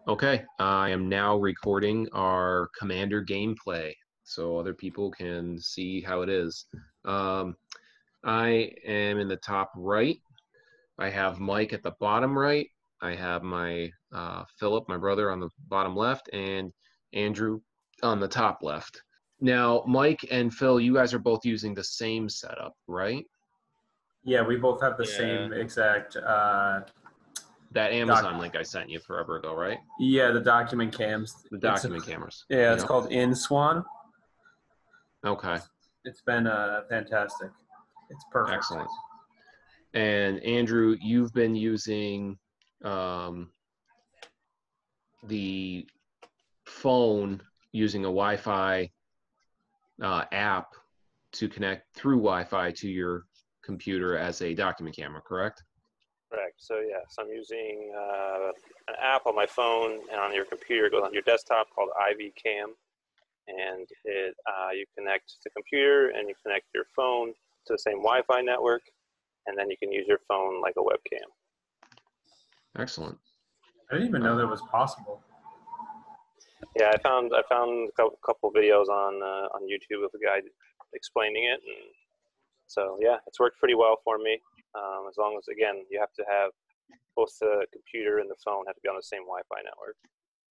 Okay, I am now recording our Commander gameplay so other people can see how it is. Um, I am in the top right. I have Mike at the bottom right. I have my Philip, my brother, on the bottom left, and Andrew on the top left. Now, Mike and Phil, you guys are both using the same setup, right? Yeah, we both have the Yeah. same exact. That Amazon link I sent you forever ago, right? Yeah, the document cams. The document cameras. Yeah, it's Yep. called InSwan. Okay. It's been fantastic. It's perfect. Excellent. And Andrew, you've been using the phone using a Wi-Fi app to connect through Wi-Fi to your computer as a document camera, correct? Correct. So yes, I'm using an app on my phone and on your computer. It goes on your desktop called IV Cam, and you connect the computer and you connect your phone to the same Wi-Fi network, and then you can use your phone like a webcam. Excellent. I didn't even know that was possible. Yeah, I found a couple videos on YouTube of a guy explaining it, and so yeah, it's worked pretty well for me. As long as, again, you have to have both the computer and the phone have to be on the same Wi-Fi network.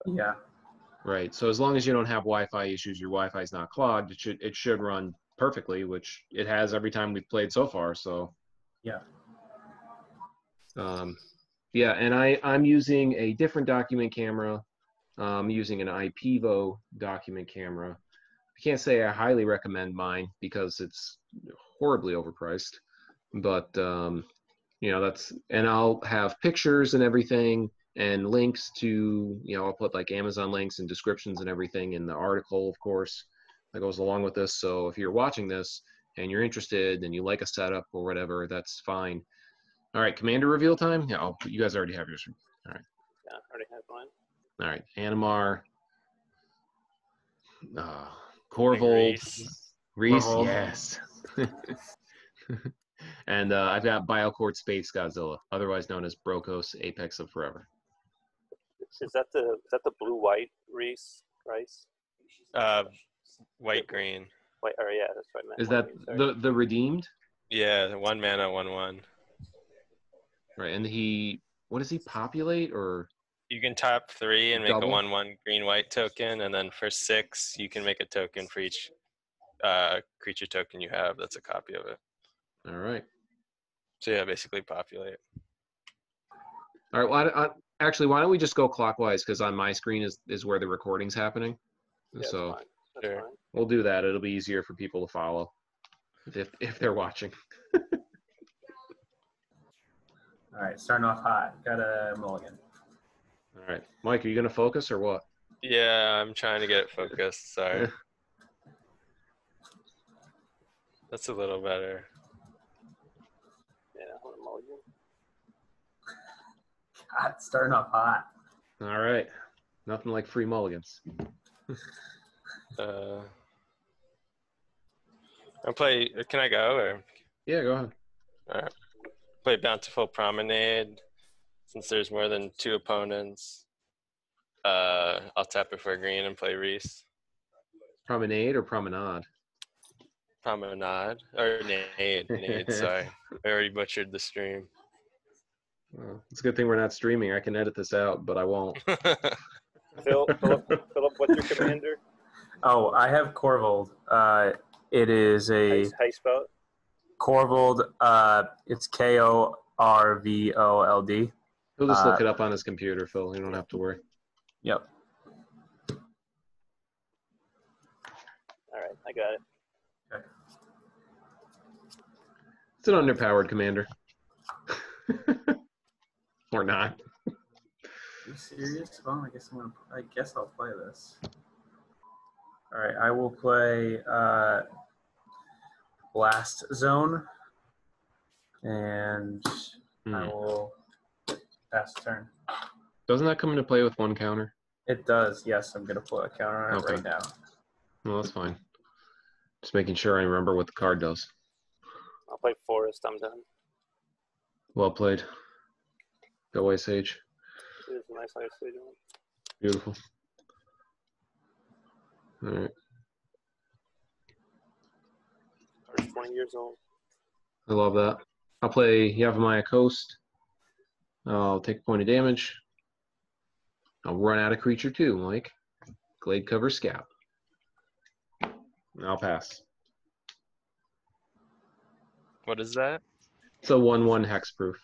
Yeah. Right. So as long as you don't have Wi-Fi issues, your Wi-Fi is not clogged. It should run perfectly, which it has every time we've played so far. So Yeah. yeah, and I'm using a different document camera. I'm using an IPEVO document camera. I can't say I highly recommend mine because it's horribly overpriced, but you know, and I'll have pictures and everything and links to, you know, I'll put like Amazon links and descriptions and everything in the article, of course, that goes along with this. So if you're watching this and you're interested and you like a setup or whatever, that's fine. All right, Commander reveal time. Yeah, you guys already have yours. All right. Yeah, I already have mine. All right, Animar, Corvold, Reese, yes. And I've got Biocourt Space Godzilla, otherwise known as Brokos Apex of Forever. Is that the blue-white rice? White green. White, or yeah, that's what I meant. Is that the redeemed? Yeah, 1 mana, 1/1. Right, and what does he populate or? You can tap 3 and make Double? a 1/1 green-white token, and then for 6, you can make a token for each creature token you have that's a copy of it. All right. So yeah, basically populate. All right. Well, actually, why don't we just go clockwise? Because on my screen is where the recording's happening. Yeah, So that's Sure. fine. we'll do that. It'll be easier for people to follow if they're watching. All right, starting off hot. Got a mulligan. All right, Mike, are you gonna focus or what? Yeah, I'm trying to get it focused. Sorry. That's a little better. Yeah, I want a mulligan. God, starting off hot. All right, nothing like free mulligans. I'll play. Can I go or? Yeah, go ahead. All right. Play Bountiful Promenade. Since there's more than 2 opponents, I'll tap it for a green and play Reese. Promenade or promenade? Promenade or nade. Sorry, I already butchered the stream. Well, it's a good thing we're not streaming. I can edit this out, but I won't. Philip, what's your commander? Oh, I have Corvold. It is a How you spell it? Corvold. It's Korvold. He'll just look it up on his computer, Phil. You don't have to worry. Yep. All right, I got it. Okay. It's an underpowered commander. Or not. Are you serious? Well, I guess I'll play this. All right, I will play Blast Zone, and I will pass the turn. Doesn't that come into play with 1 counter? It does. Yes, I'm gonna put a counter on it right now. Well, that's fine. Just making sure I remember what the card does. I'll play Forest. I'm done. Well played. Go away, Sage. It is a nice Ice Sage one. Beautiful. All right. Card's 20 years old. I love that. I'll play Yavimaya Coast. I'll take a point of damage. I'll run out of creature too, Mike. Glade Cover Scout. I'll pass. What is that? It's a 1/1 hexproof.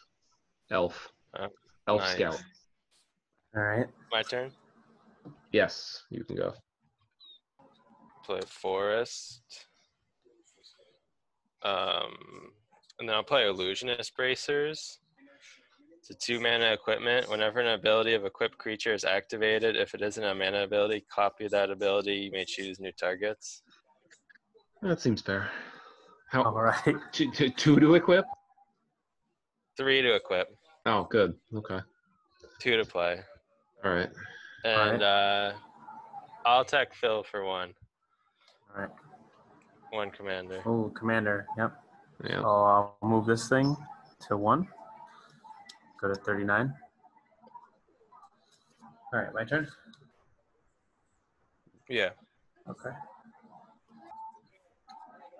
Elf. Oh, Elf nice. Scout. All right. My turn. Yes, you can go. Play Forest. And then I'll play Illusionist Bracers. It's a 2-mana equipment. Whenever an ability of equipped creature is activated, if it isn't a mana ability, copy that ability. You may choose new targets. That seems fair. All How right. two to equip? 3 to equip, Oh, good. Okay. 2 to play. All right. And I'll attack Phil for 1. All right. 1 commander. Oh, commander. Yep. Yeah. So I'll move this thing to 1. Go to 39. All right, my turn. Yeah. Okay.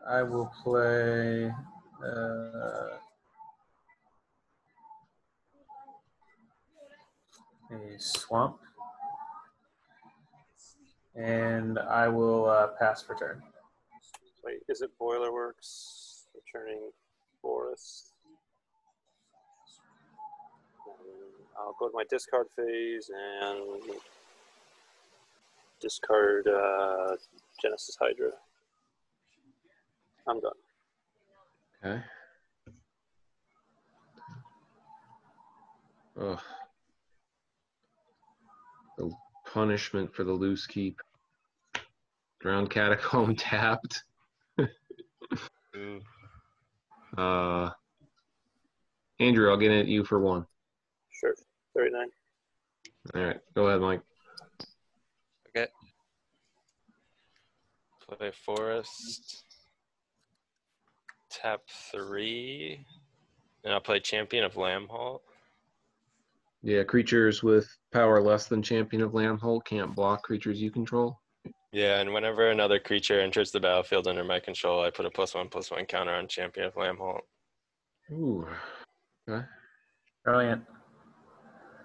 I will play a swamp, and I will pass for turn. Wait, is it Boilerworks? Returning Forest. I'll go to my discard phase and discard Genesis Hydra. I'm done. Okay. Ugh. The punishment for the loose keep. Drowned Catacomb tapped. Ooh. Andrew, I'll get at you for 1. Sure. 39. All right. Go ahead, Mike. Okay. Play Forest. Tap 3. And I'll play Champion of Lambholt. Yeah, creatures with power less than Champion of Lambholt can't block creatures you control. Yeah, and whenever another creature enters the battlefield under my control, I put a +1/+1 counter on Champion of Lambholt. Ooh. Okay. Brilliant.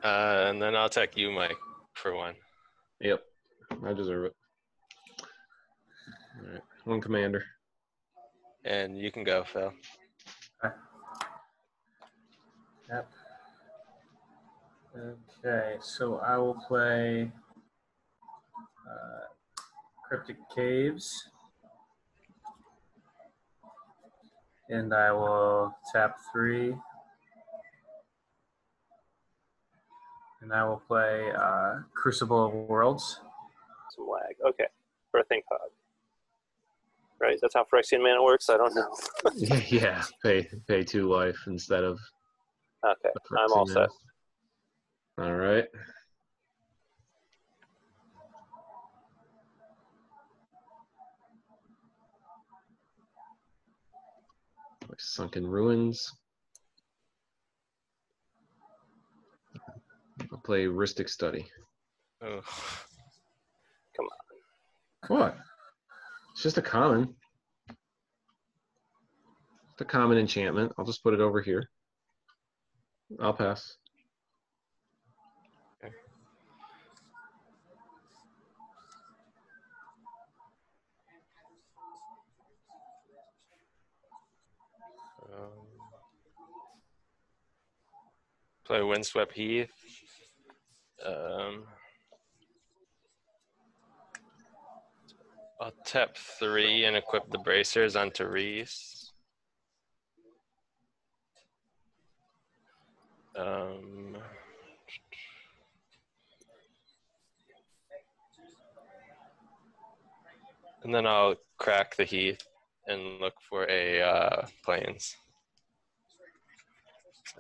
And then I'll attack you, Mike, for 1. Yep. I deserve it. All right. 1 commander. And you can go, Phil. Okay. Yep. Okay, so I will play Cryptic Caves, and I will tap 3, and I will play Crucible of Worlds. Some lag. Okay. For a Think Pod. Right? That's how Phyrexian mana works? I don't know. Yeah. Pay 2 life instead of. Okay. I'm all set. All right. Sunken Ruins. I'll play Rhystic Study. Oh. Come on. What? It's just a common. It's a common enchantment. I'll just put it over here. I'll pass. Okay. Play Windswept Heath. I'll tap 3 and equip the bracers onto Reese. And then I'll crack the Heath and look for a Plains.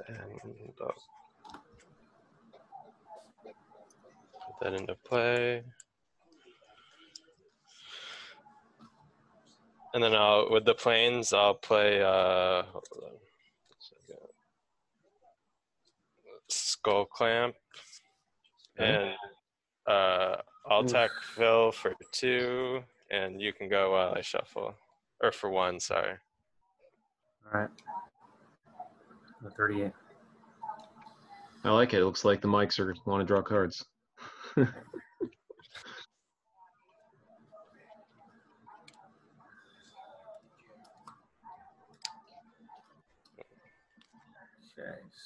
And I'll put that into play. And then with the Plains, I'll play hold on a second. Skull Clamp. And I'll attack Phil for 2, and you can go while I shuffle. Or for 1, sorry. All right. The 38. I like it. It looks like the mics are want to draw cards. Okay,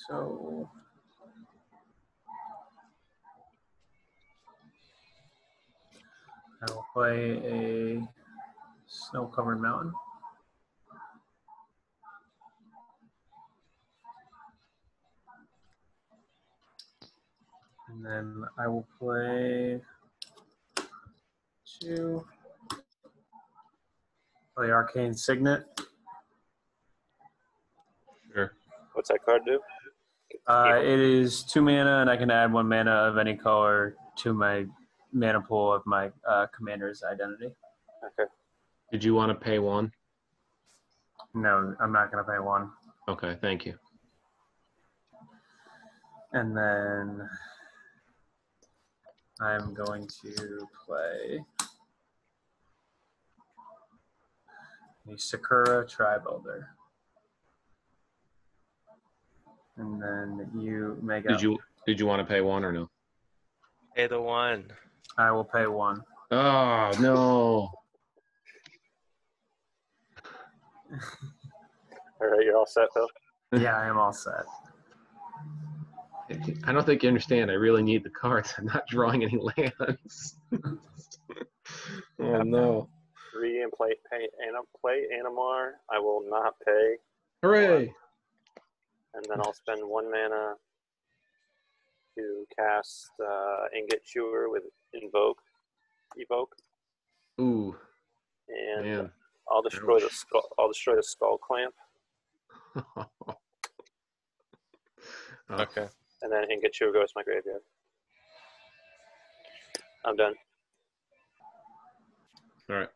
so I will play a snow-covered mountain. And then I will play 2. Play Arcane Signet. Sure. What's that card do? It is 2 mana, and I can add 1 mana of any color to my mana pool of my commander's identity. Okay. Did you want to pay 1? No, I'm not going to pay 1. Okay, thank you. And then I'm going to play the Sakura Tribe Elder. And then you make Did you want to pay 1 or no? Pay the 1. I will pay 1. Oh no. All right, you're all set, Phil. Yeah, I am all set. I don't think you understand. I really need the cards. I'm not drawing any lands. Oh no. 3 and play Animar. I will not pay. Hooray! And then I'll spend 1 mana to cast Ingot Chewer with Evoke. Ooh, And man. I'll destroy the skull. I'll destroy the Skull Clamp, Okay. and then Ingot Chewer goes to my graveyard. I'm done. All right.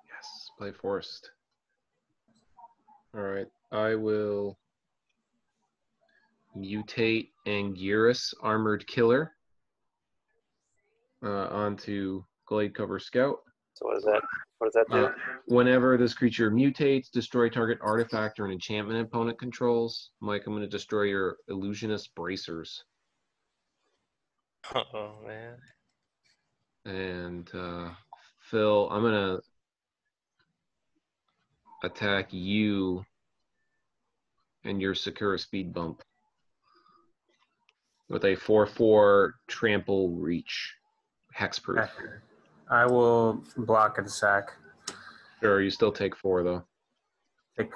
Yes, play Forest. All right, I will mutate Anguirus Armored Killer onto Gladecover Scout. So what is that? What does that do? Whenever this creature mutates, destroy target artifact or an enchantment opponent controls. Mike, I'm going to destroy your Illusionist Bracers. Oh, man. And Phil, I'm going to attack you and your Sakura Speed Bump with a 4/4 Trample Reach. Hexproof. Okay. I will block at the sack. Sure, you still take 4 though. Take.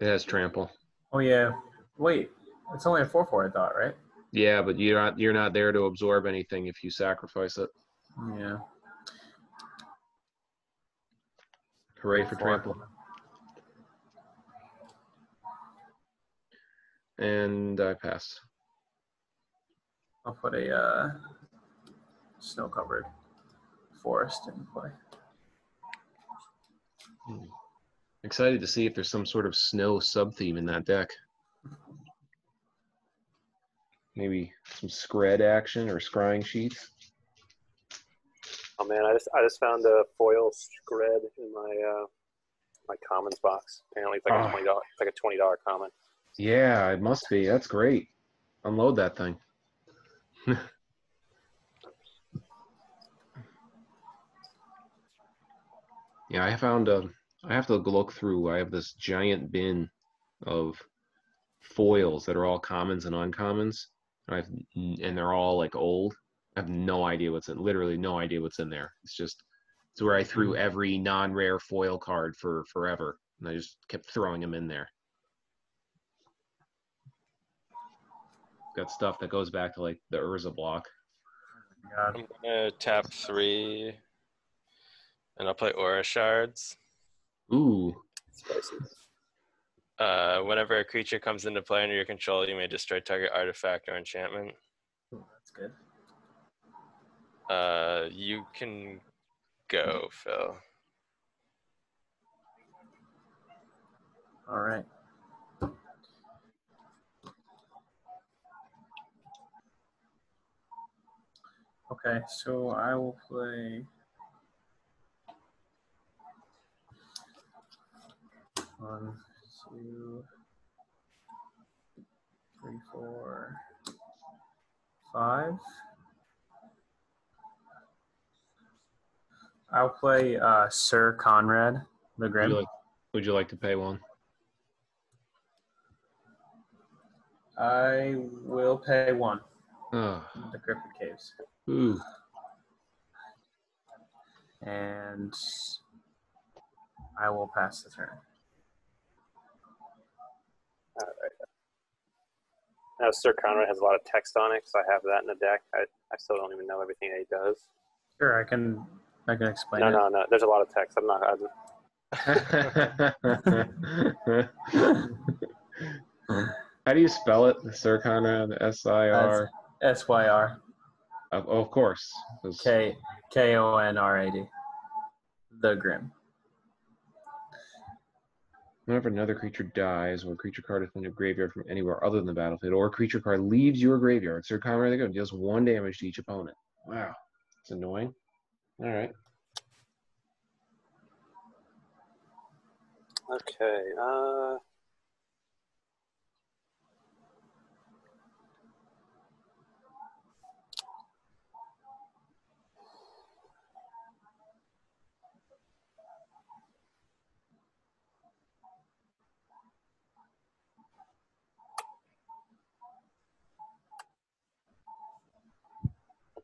It has Trample. Oh yeah. Wait, it's only a 4/4, I thought, right? Yeah, but you're not there to absorb anything if you sacrifice it. Yeah. Hooray for Trample. And I pass. I'll put a snow-covered forest in play. Excited to see if there's some sort of snow sub-theme in that deck. Maybe some Scred action or scrying sheets. Oh man, I just found a foil Scred in my my commons box. Apparently, it's like a $20. It's like a $20 common. Yeah, it must be. That's great. Unload that thing. Yeah, I found I have to look through. I have this giant bin of foils that are all commons and uncommons, and they're all like old. I have no idea literally no idea what's in there. It's where I threw every non-rare foil card for forever, and I just kept throwing them in there. Got stuff that goes back to like the Urza block. God. I'm going to tap 3, and I'll play Aura Shards. Ooh. Spicy. Whenever a creature comes into play under your control, you may destroy target artifact or enchantment. Ooh, that's good. You can go, Phil. All right. Okay, so I will play 1, 2, 3, 4, 5. I'll play Sir Conrad the Grim. Would you like to pay one? I will pay 1. Oh. The Cryptid Caves. Ooh. And I will pass the turn. All right. Now, Sir Conrad has a lot of text on it, so I have that in the deck. I still don't even know everything that he does. Sure, I can explain No, it. no. There's a lot of text. I'm not. How do you spell it? Sir Conrad, S-I-R? S-Y-R. Of course. K-O-N-R-A-D. The Grim. Whenever another creature dies, or a creature card is from your graveyard from anywhere other than the battlefield, or a creature card leaves your graveyard, Sir Conrad the Grim deals 1 damage to each opponent. Wow. It's annoying. All right. Okay. I'll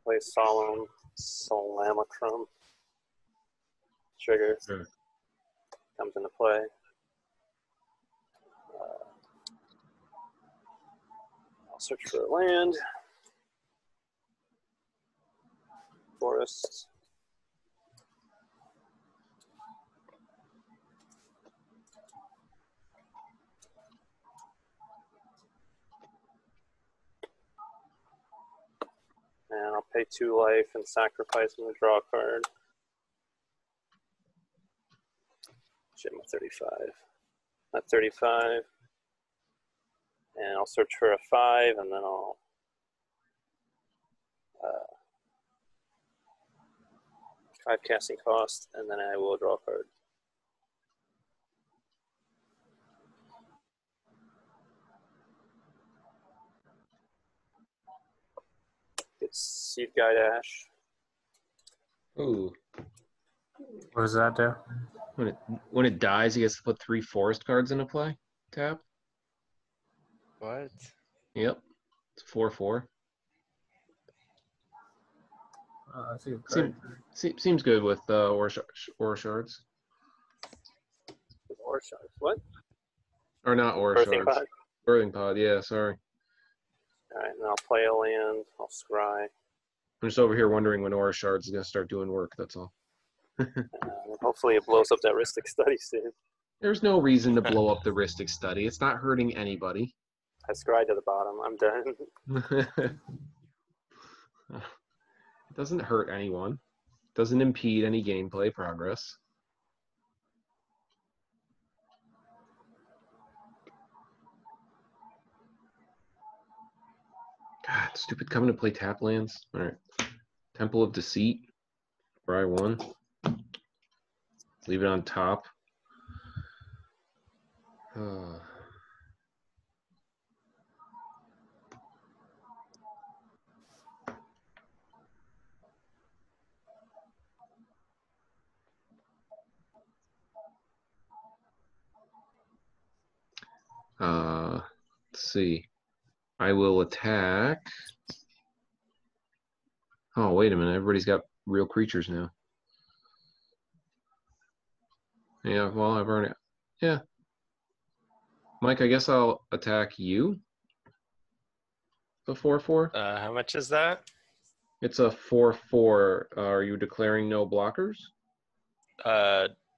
play Solemn Salamacrum. Trigger. Sure. Comes into play. I'll search for a land. Forest. And I'll pay 2 life and sacrifice and draw a card. Shit, I'm at 35. At 35. And I'll search for a 5, and then I'll 5 casting cost, and then I will draw a card. It's Seed Guide Ash. Ooh. What does that do? When it dies, he gets to put 3 forest cards into play. Tap. What? Yep. It's 4/4. That's a good card. Seems good with Aura Shards. Or shards. What? Or not Aura Birthing Shards. Pod? Birthing Pod, yeah, sorry. All right, and then I'll play a land. I'll scry. I'm just over here wondering when Aura Shards is going to start doing work, that's all. Hopefully it blows up that Rhystic Study soon. There's no reason to blow up the Rhystic Study. It's not hurting anybody. I scryed to the bottom. I'm done. It doesn't hurt anyone. Doesn't impede any gameplay progress. God, stupid coming to play tap lands. All right. Temple of Deceit. Cry 1. Leave it on top. Let's see. I will attack. Oh, wait a minute. Everybody's got real creatures now. Yeah, well, I've already... Yeah. Mike, I guess I'll attack you. The 4/4. How much is that? It's a 4/4. Are you declaring no blockers?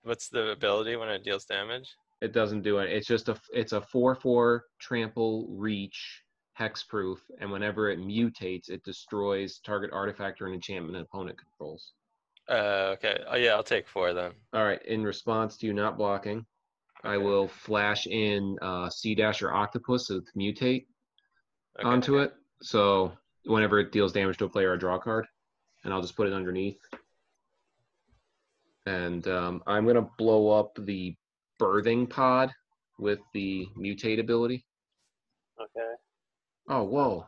What's the ability when it deals damage? It doesn't do it. It's just it's a 4/4 trample reach hexproof, and whenever it mutates, it destroys target artifact or an enchantment an opponent controls. Okay. Oh yeah, I'll take 4 then. All right. In response to you not blocking, I will flash in Sea Dash or Octopus to mutate onto it. So whenever it deals damage to a player, I draw a card. and I'll just put it underneath. And I'm going to blow up the birthing pod with the mutate ability. Okay. Oh, whoa.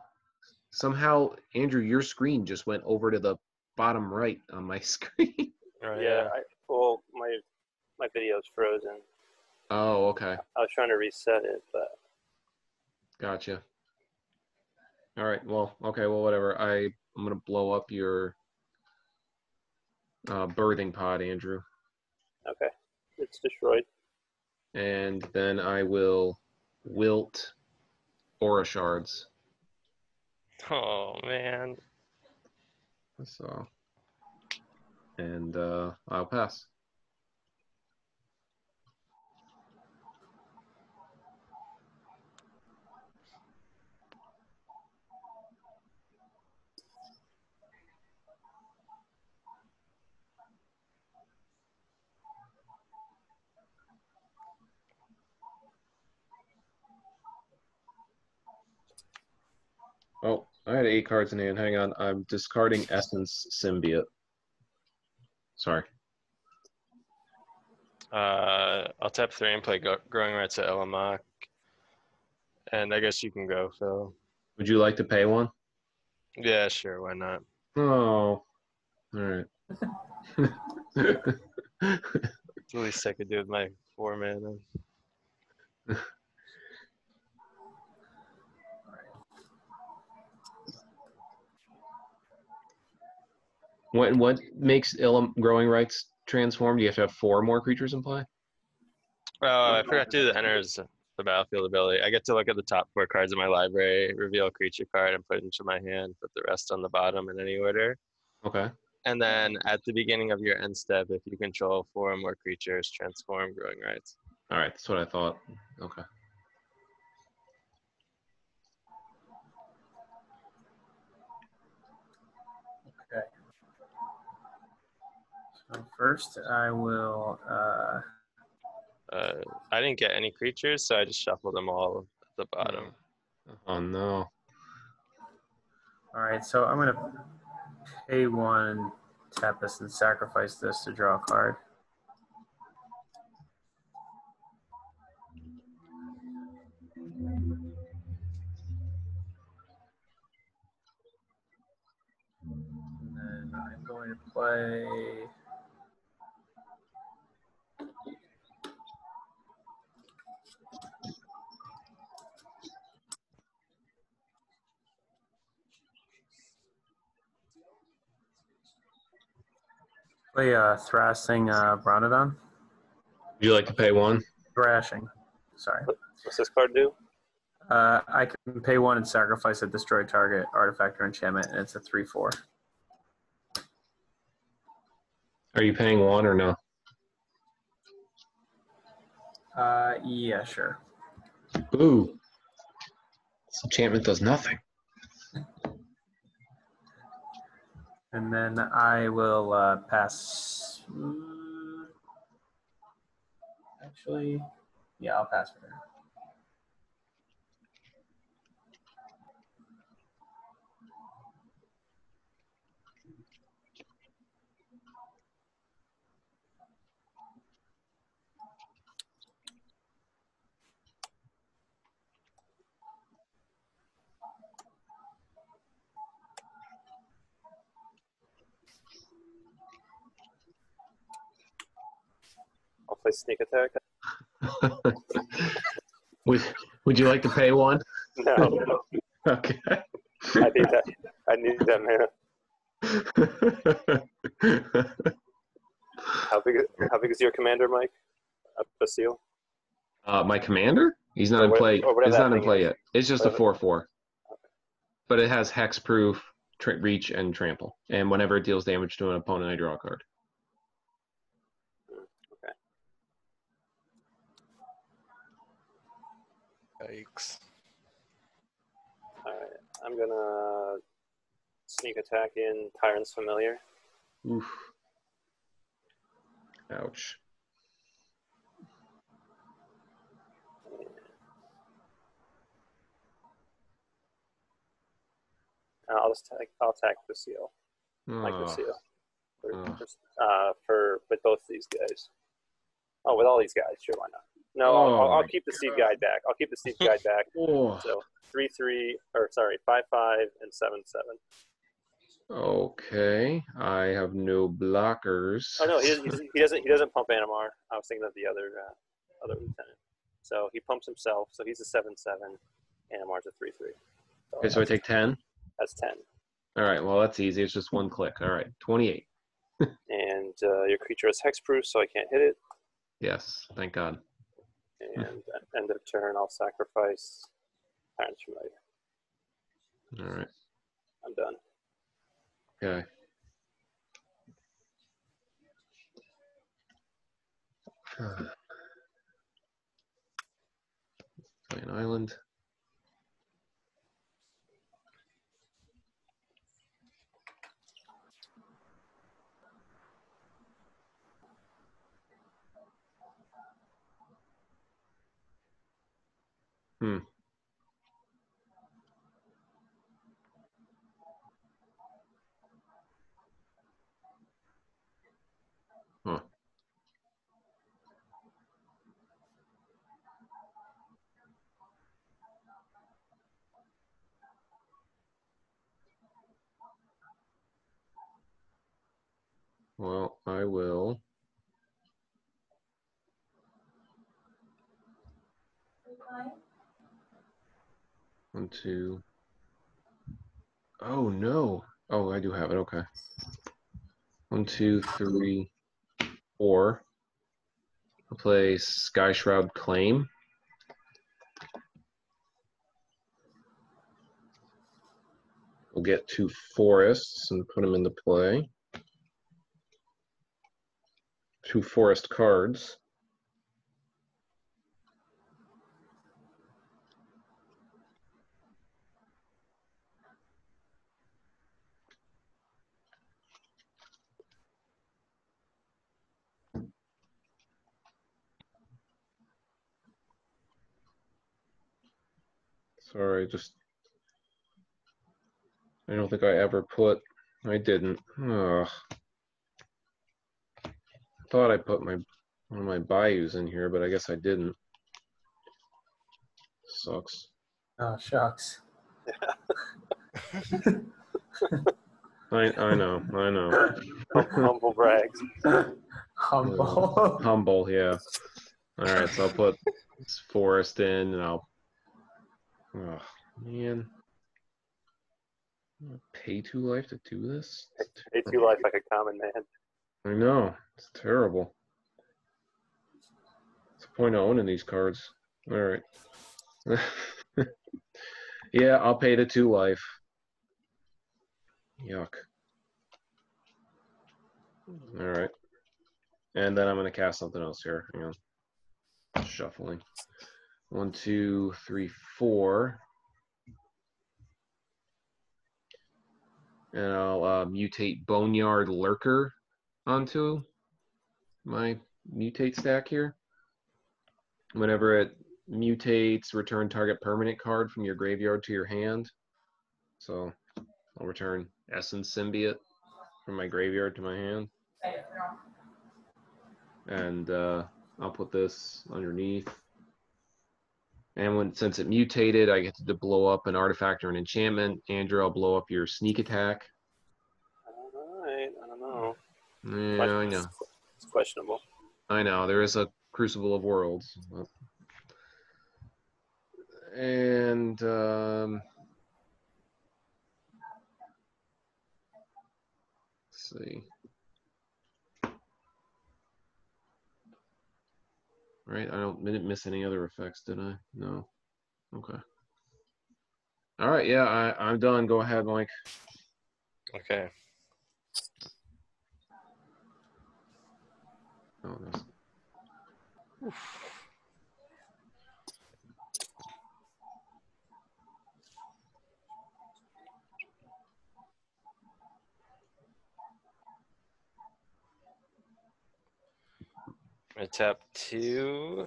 Somehow, Andrew, your screen just went over to the bottom right on my screen. Right, Yeah. Well, my video's frozen. Oh, okay. I was trying to reset it, but Gotcha. All right. Well, okay. Well, whatever. I'm going to blow up your birthing pod, Andrew. okay, it's destroyed. And then I will wilt aura shards. Oh man. So, and I'll pass. Oh, I had 8 cards in hand. Hang on. I'm discarding Essence Symbiote. Sorry. I'll tap 3 and play Growing Rights at Elamok. And I guess you can go, Phil. Would you like to pay one? Yeah, sure. Why not? Oh, all right. It's the least I could do with my 4 mana. What makes Growing Rights transform? Do you have to have 4 more creatures in play? Oh, I forgot to do the enters the battlefield ability. I get to look at the top 4 cards in my library, reveal a creature card, and put it into my hand, put the rest on the bottom in any order. Okay. And then at the beginning of your end step, if you control 4 or more creatures, transform Growing Rights. All right. That's what I thought. Okay. Okay. So first, I will. I didn't get any creatures, so I just shuffled them all at the bottom. Oh no. All right, so I'm gonna pay 1, tap this, and sacrifice this to draw a card. And then I'm going to play. Play Thrashing Bronodon. Would you like to pay 1? Thrashing. Sorry. What's this card do? I can pay 1 and sacrifice a destroy target artifact or enchantment, and it's a 3/4. Are you paying 1 or no? Yeah, sure. Ooh. This enchantment does nothing. And then I will pass. Actually, yeah, I'll pass for now. I'll play sneak attack. Would you like to pay 1? No, Okay. I need that mana. How big is your commander, Mike? Basile? My commander? He's not Or in what- play. or whatever It's that not in thing play is. yet. It's just a Whatever. 4/4. But it has hexproof, reach, and trample. And whenever it deals damage to an opponent, I draw a card. Okay. Yikes. All right. I'm gonna sneak attack in Tyrant's Familiar. Oof. Ouch. I'll attack Basile. Oh, Micro oh. with both these guys. Oh, with all these guys, sure, why not? No, Oh I'll my keep the Steve God. guide back. I'll keep the Steve guide back. Oh. So 3-3, or sorry, 5-5 and 7-7. Okay, I have no blockers. Oh no, he doesn't pump Animar. I was thinking of the other lieutenant. So he pumps himself. So he's a 7-7. Animar's a 3-3. Okay, so I take 10. That's 10. All right, well that's easy. It's just one click. All right, 28. And your creature is hexproof, so I can't hit it. Yes, thank God. And at end of turn, I'll sacrifice Tyrant's Familiar. All right. I'm done. Okay. Play an island. Hmm. Huh. Well, I will. One, two. Oh no. Oh, I do have it. Okay. 1, 2, 3, 4. I'll play Sky Shroud Claim. We'll get 2 forests and put them into play. 2 forest cards. Sorry, I don't think I ever put, I didn't. Ugh. Thought I put one of my bayous in here, but I guess I didn't. Sucks. Oh, shucks. I know. Humble brags. Humble. Humble, yeah. All right, so I'll put this forest in, and I'll. Oh man, pay 2 life to do this? Pay 2 life like a common man. I know, it's terrible. What's the point of owning these cards? All right. Yeah, I'll pay the 2 life. Yuck. All right. And then I'm going to cast something else here. Hang on. Shuffling. 1, 2, 3, 4. And I'll mutate Boneyard Lurker onto my mutate stack here. Whenever it mutates, return target permanent card from your graveyard to your hand. So I'll return Essence Symbiote from my graveyard to my hand. And I'll put this underneath. And since it mutated, I get to blow up an artifact or an enchantment. Andrew, I'll blow up your sneak attack. All right, I don't know. Yeah, I know. It's questionable. I know. There is a Crucible of Worlds. And let's see. Right, didn't miss any other effects, did I? No. Okay. All right, yeah, I'm done. Go ahead, Mike. Okay. Oh, that's... I'm gonna tap 2.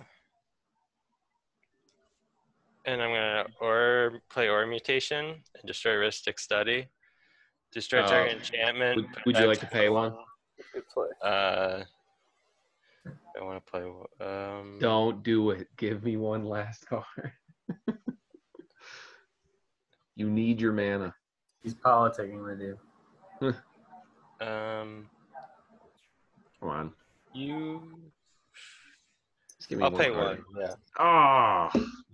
And I'm gonna play Aura Mutation and destroy Ristic Study. Destroy target enchantment. Would you like to pay one? Good play. I want to play. Don't do it. Give me one last card. You need your mana. He's politicking with you. Come on. Just give me I'll one pay card. one. Yeah. Oh,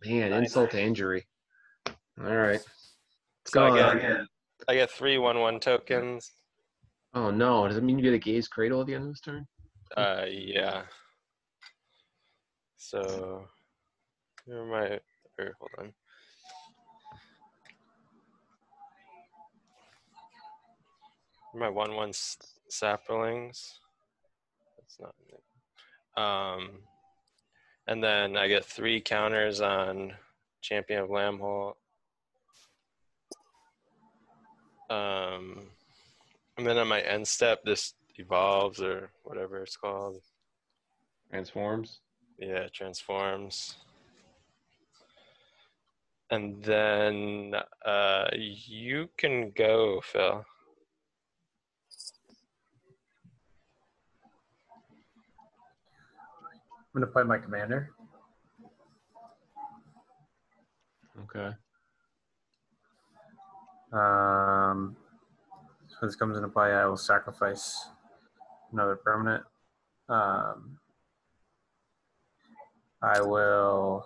man. Nice. Insult to injury. All right. So I get 3 1/1 tokens. Oh, no. Does it mean you get a Gaze Cradle at the end of this turn? Yeah. So, where am I? Hold on. My 1/1 saplings. That's not it. And then I get 3 counters on Champion of Lambhole. And then on my end step, this evolves or whatever it's called. Transforms. Yeah, it transforms. And then you can go, Phil. I'm going to play my commander. Okay. So this comes into play, I will sacrifice another permanent. I will.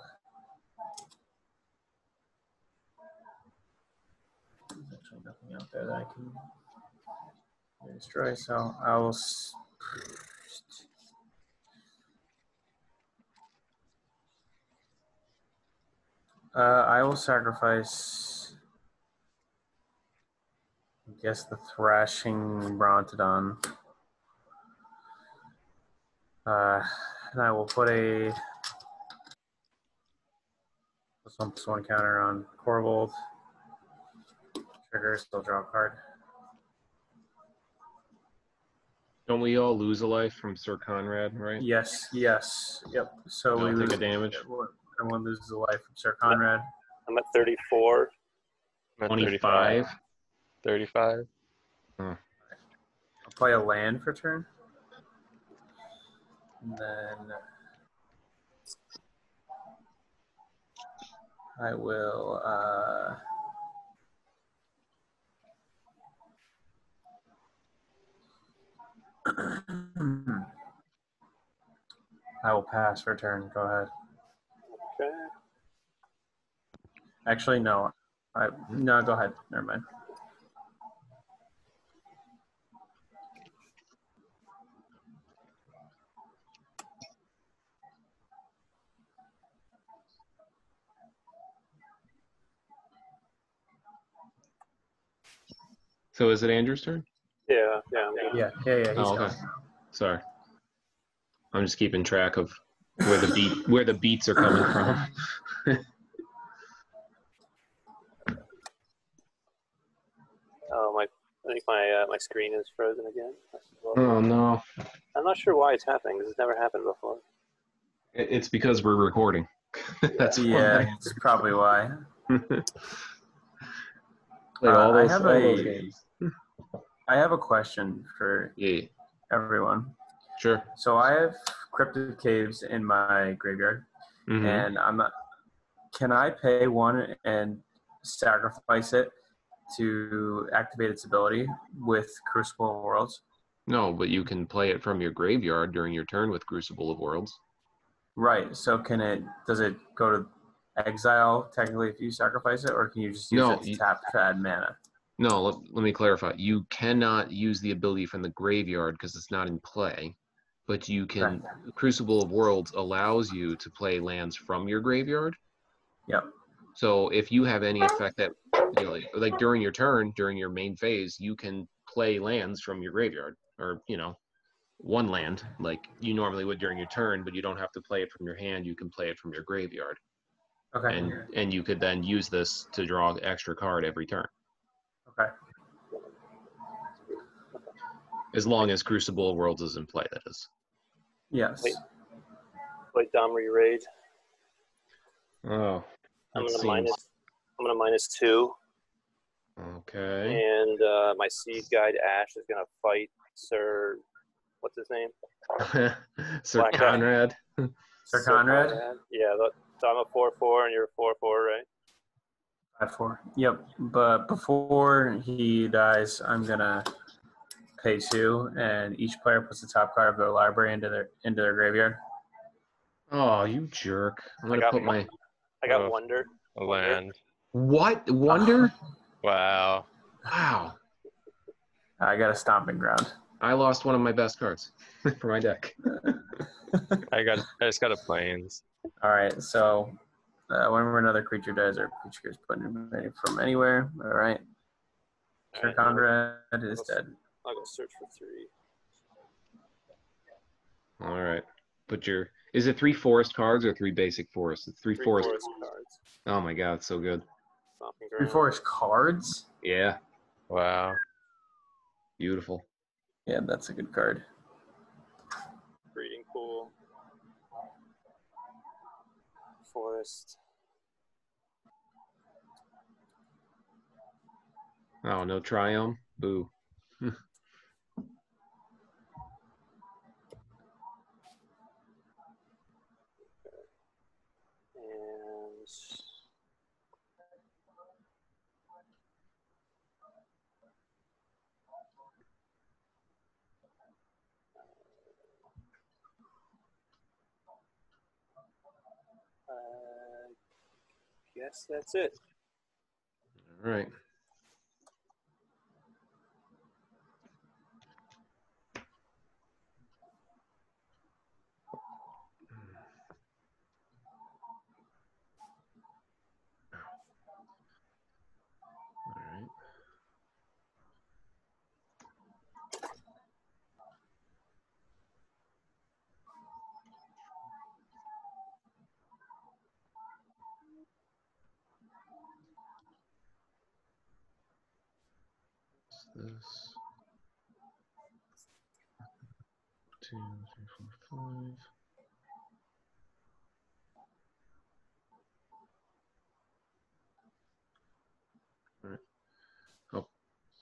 There's actually nothing out there that I can destroy, so I will. I will sacrifice, I guess, the Thrashing Brontodon. And I will put a +1/+1 counter on Corvold. Trigger, still draw a card. Don't we all lose a life from Sir Conrad, right? Yes, yep. So Don't we take lose a damage. Everyone loses a life from Sir Conrad. I'm at 34. I'm at 25. 35. I'll play a land for turn. And then I will I will pass for turn. Go ahead. Okay. Actually, no. No, go ahead. Never mind. So is it Andrew's turn? Yeah. Yeah. He's Oh, okay. going. Sorry. I'm just keeping track of where the beats are coming from. Oh, I think my screen is frozen again. Oh no. I'm not sure why it's happening. This has never happened before. It's because we're recording. That's Yeah, it's probably why. Played all I those have games. I have a question for Yeah. everyone. Sure. So I have Cryptid Caves in my graveyard, Mhm. and I'm not. Can I pay one and sacrifice it to activate its ability with Crucible of Worlds? No, but you can play it from your graveyard during your turn with Crucible of Worlds. Right. So does it go to exile technically if you sacrifice it, or can you just use it to tap to add mana? No, let me clarify. You cannot use the ability from the graveyard because it's not in play, but you can. Okay. Crucible of Worlds allows you to play lands from your graveyard. Yep. So if you have any effect that, like during your turn, during your main phase, you can play lands from your graveyard, or one land like you normally would during your turn, but you don't have to play it from your hand. You can play it from your graveyard. Okay. And you could then use this to draw an extra card every turn. Okay. As long as Crucible of Worlds is in play, that is. Yes. Play Domri Raid. Oh. I'm gonna -2. Okay. And my seed guide Ash is gonna fight Sir. What's his name? Sir Black guy. Conrad. Sir Conrad? Yeah. So I'm a 4/4, and you're a 4/4, right? 5/4. Yep. But before he dies, I'm gonna pay 2, and each player puts the top card of their library into their graveyard. Oh, you jerk! I'm gonna put my. I got Oh. Wonder. A land. What? Wonder? Wow. Wow. I got a stomping ground. I lost one of my best cards for my deck. I just got a plains. All right. So whenever another creature dies, or creature is put in from anywhere. All right. Sir Alright, Conrad is dead. I'll go search for 3. All right. Put your. Is it 3 forest cards or 3 basic forests? It's 3 3 forest. forest cards. Oh my god, it's so good. Stomping 3 ground. forest cards. Yeah, Wow. beautiful. Yeah, that's a good card. Breeding pool. Forest. Oh, no Triumph? Boo. And guess that's it. All right. All right. What's this? 2, 3, 4, 5. All right. I'll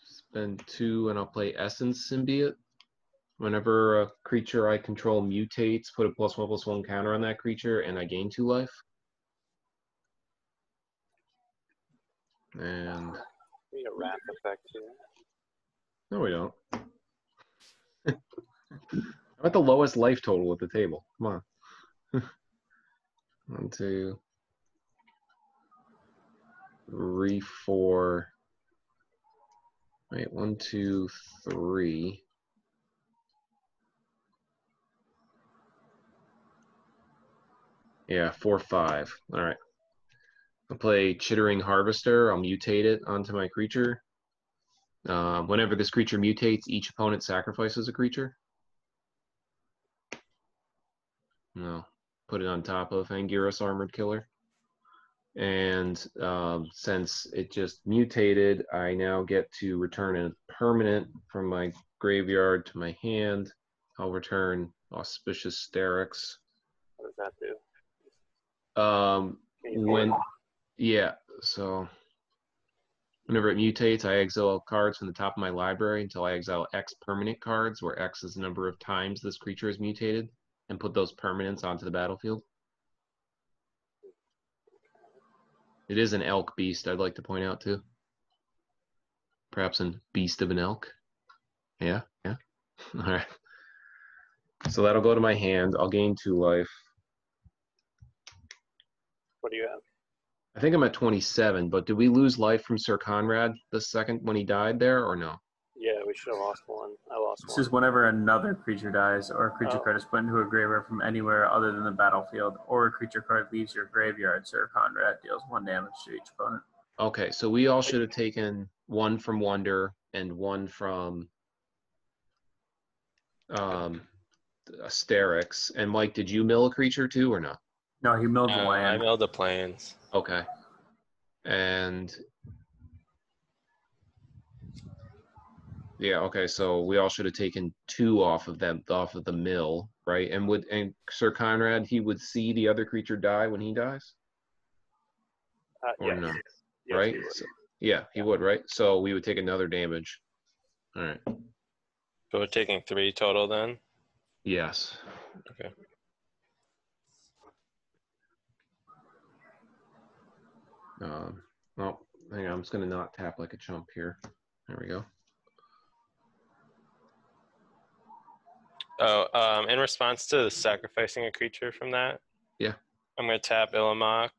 spend 2 and I'll play Essence Symbiote. Whenever a creature I control mutates, put a +1/+1 counter on that creature, and I gain 2 life. And We need a wrath effect here. no, we don't. I'm at the lowest life total at the table. Come on. 1, 2, 3, 4. Wait, 1, 2, 3. Yeah, 4, 5. All right. I'll play Chittering Harvester. I'll mutate it onto my creature. Whenever this creature mutates, each opponent sacrifices a creature. No, put it on top of Anguirus Armored Killer. And since it just mutated, I now get to return a permanent from my graveyard to my hand. I'll return Auspicious Sterix. What does that do? Yeah, so whenever it mutates, I exile cards from the top of my library until I exile X permanent cards, where X is the number of times this creature is mutated, and put those permanents onto the battlefield. It is an elk beast, I'd like to point out too. Perhaps a beast of an elk. Yeah. All right. So that'll go to my hand. I'll gain 2 life. What do you have? I think I'm at 27, but did we lose life from Sir Conrad the second when he died there, or no? Yeah, we should have lost 1. I lost This 1. is whenever another creature dies, or a creature Oh. card is put into a graveyard from anywhere other than the battlefield, or a creature card leaves your graveyard. Sir Conrad deals 1 damage to each opponent. Okay, so we all should have taken 1 from Wonder and 1 from Asterix. And Mike, did you mill a creature too or no? No, he milled the I land. milled the plains. Okay. And yeah, okay, so we all should have taken 2 off of the mill, right? And Sir Conrad, he would see the other creature die when he dies? Or Yes. no? Yes, Right? you would. So, Yeah, he would, right? So we would take another damage. All right. So we're taking 3 total then? Yes. Okay. Well, hang on. I'm just going to not tap like a chump here. There we go. Oh, in response to sacrificing a creature from that, Yeah. I'm going to tap Illimak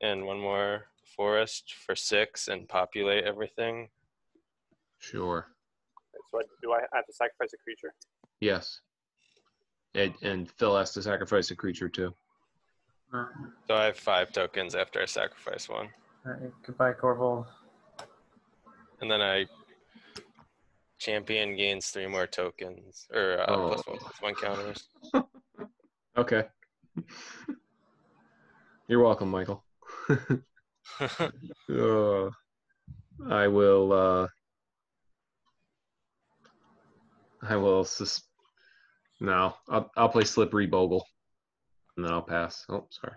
and one more forest for 6 and populate everything. Sure. So do I have to sacrifice a creature? Yes. And Phil has to sacrifice a creature too. So I have 5 tokens after I sacrifice one. All right, goodbye, Corvold. And then champion gains 3 more tokens, or +1 counters. Okay. You're welcome, Michael. I will. No, I'll play Slippery Bogle, and then I'll pass. Oh, sorry.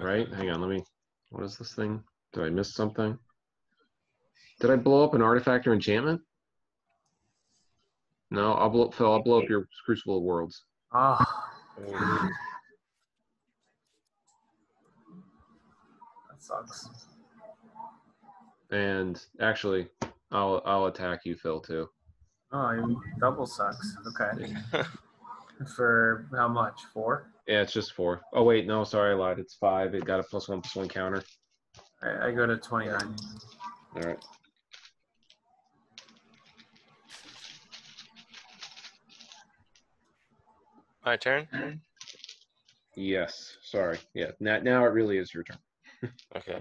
Right? Hang on. What is this thing? Did I miss something? Did I blow up an artifact or enchantment? No, Phil, I'll blow up your Crucible of Worlds. Oh, Ooh. that sucks. And actually, I'll attack you, Phil, too. Oh, you double sucks. Okay. For how much? 4? Yeah, it's just 4. Oh wait, no, sorry, I lied. It's 5. It got a +1/+1 counter. All right, I go to 29. All right. My turn? Yes. Sorry. Yeah. Now it really is your turn. Okay.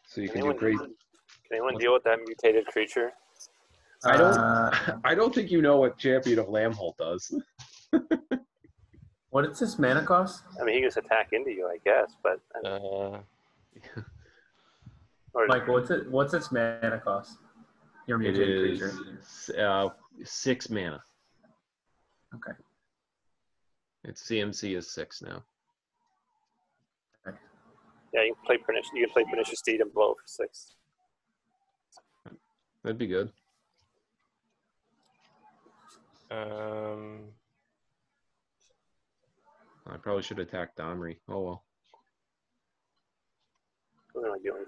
So you can do great. Can anyone deal with that mutated creature? I don't think you know what Champion of Lambholt does. What does this mana cost? I mean, he can just attack into you, I guess, but or Like, what's its mana cost? Your It mutated is creature. 6 mana. Okay. Its CMC is 6 now. yeah, you can play Pernicious Deed and blow for 6. That'd be good. I probably should attack Domri. Oh well. What am I doing?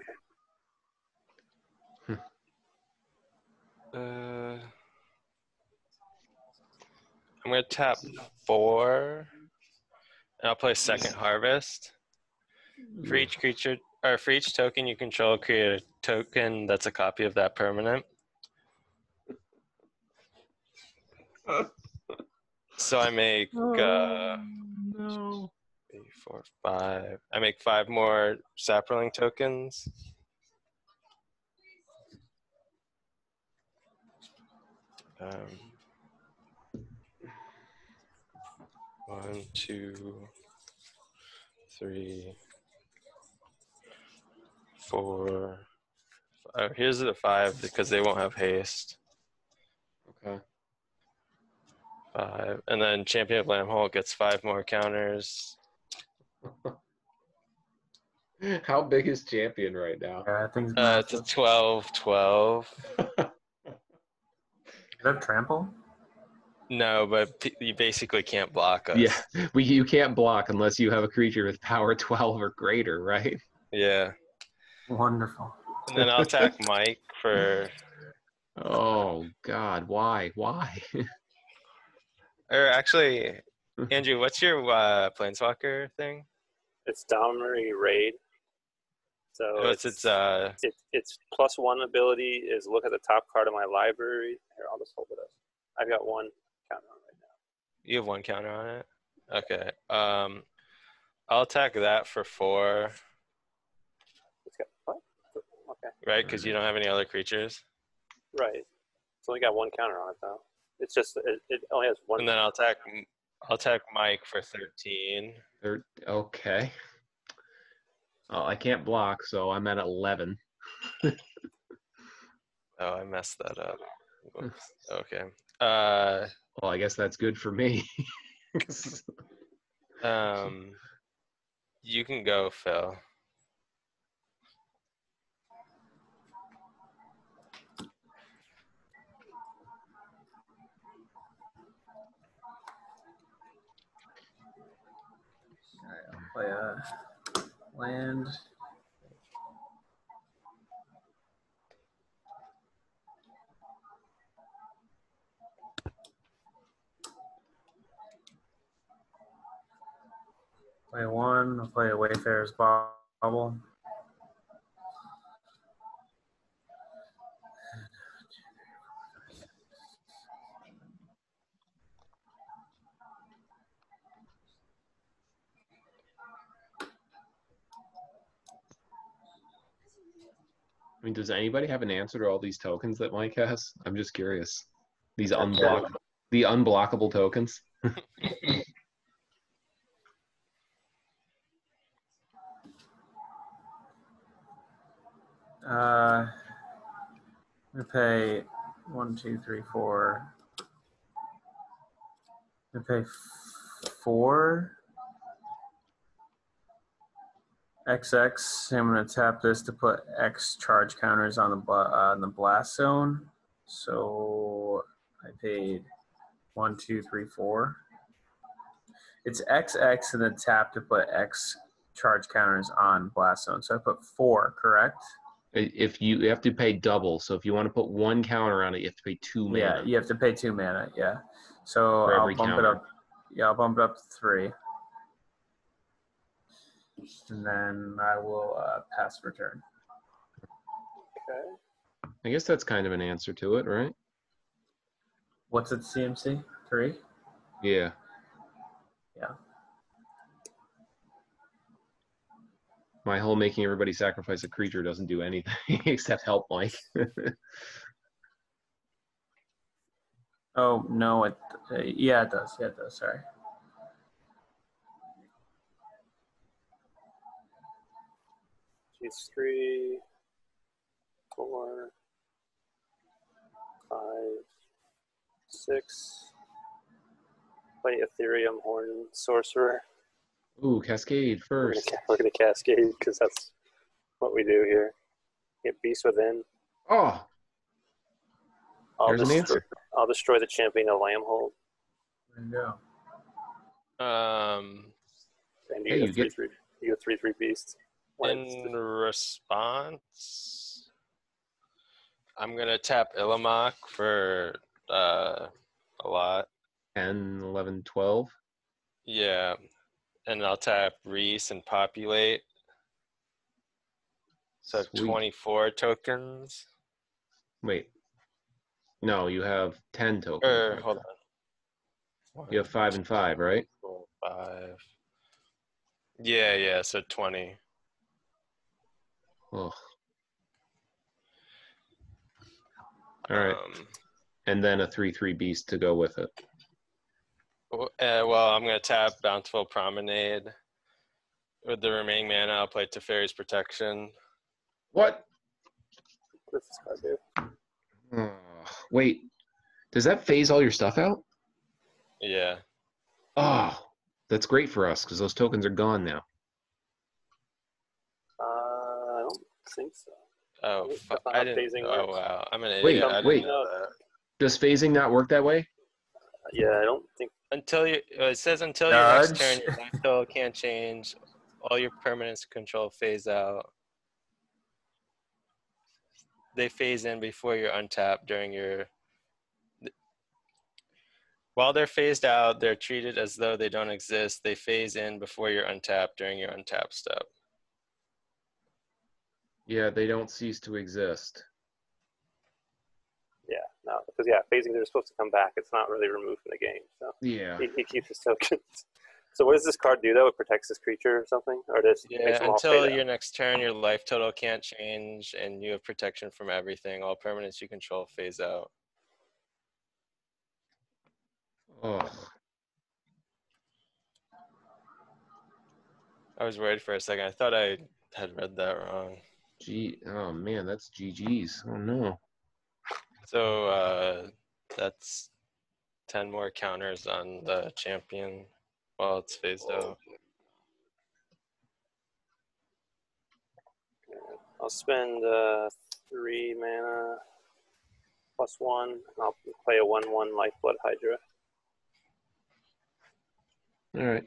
I'm going to tap 4, and I'll play Second Harvest. For each creature, or for each token you control, create a token that's a copy of that permanent. So I make no. 3, 4, 5. I make 5 more Saproling tokens. One, 2, 3, 4. Here's the 5 because they won't have haste. Okay. 5, and then Champion of Lambholt gets 5 more counters. How big is Champion right now? Yeah, I think It's a 12/12. Does it have trample? No, but you basically can't block us. Yeah, you can't block unless you have a creature with power 12 or greater, right? Yeah. Wonderful. And then I'll attack Mike for. Oh God, why? Or actually, Andrew, what's your Planeswalker thing? It's Domri Raid. So What's its its +1 ability is look at the top card of my library. Here, I'll just hold it up. I've got 1 counter on right now. You have 1 counter on it? Okay. I'll attack that for 4. It's got what? Okay. Right, because you don't have any other creatures. Right. It's only got 1 counter on it though. It's just it only has 1. And then I'll attack Mike for 13. Okay. Oh, I can't block, so I'm at 11. Oh, I messed that up. Whoops. Okay. Well, I guess that's good for me. You can go, Phil. Play a land. Play one. I'll play a Wayfarer's Bauble. I mean, does anybody have an answer to all these tokens that Mike has? I'm just curious. These Check. the unblockable tokens. I'm gonna pay 1, 2, 3, 4. I'm gonna pay 4 XX. I'm gonna tap this to put X charge counters on the blast zone. So I paid 1, 2, 3, 4. It's XX and then tap to put X charge counters on blast zone. So I put 4, correct? If you have to pay double, so if you want to put one counter on it, you have to pay 2 mana. Yeah, you have to pay 2 mana. Yeah. So For I'll every bump it counter. up. Yeah, I'll bump it up to 3. And then I will pass return. Okay. I guess that's kind of an answer to it, right? What's its CMC? 3? Yeah. Yeah. My whole making everybody sacrifice a creature doesn't do anything except help Mike. Oh, no. Yeah, it does. Yeah, it does. Sorry. She's 3, 4, 5, 6. Play Ethereum Horn Sorcerer. Ooh, Cascade first. We're gonna Cascade because that's what we do here. Get Beast Within. Oh, there's an answer. I'll destroy the Champion of Lambhold. There you go. And Hey, you get 3/3 Beast. In response, I'm gonna tap Illimak for a lot. 10, 11, 12. Yeah, and I'll tap Reese and populate. So Sweet. 24 tokens. Wait. No, you have 10 tokens. Hold on. You have 5 and 5, right? 4, 5. Yeah, so 20. Oh. All right. And then a 3/3 beast to go with it. Well, I'm going to tap Bountiful Promenade. With the remaining mana, I'll play Teferi's Protection. What? What's this card do? Wait. Does that phase all your stuff out? Yeah. Oh, that's great for us because those tokens are gone now. I don't think so. Oh, That's fuck. not I how didn't. phasing Oh, works. wow. I'm an Wait, idiot. I didn't wait. know that. Does phasing not work that way? Yeah, I don't think. Until you, it says until your next Nudge. turn, your life total can't change. All your permanents control phase out. They phase in before you're untapped during your. While they're phased out, they're treated as though they don't exist. They phase in before you're untapped during your untap step. Yeah, they don't cease to exist. Yeah, no, because phasing they're supposed to come back. It's not really removed from the game, so Yeah. he keeps his tokens. So what does this card do though? It protects this creature or something, or does it makes Yeah, them all until fade your out? next turn, your life total can't change, and you have protection from everything. All permanents you control phase out. Oh. I was worried for a second. I thought I had read that wrong. Oh man, that's GG's. Oh no. So that's 10 more counters on the champion while it's phased out. I'll spend 3 mana +1. And I'll play a 1/1 Lifeblood Hydra. All right.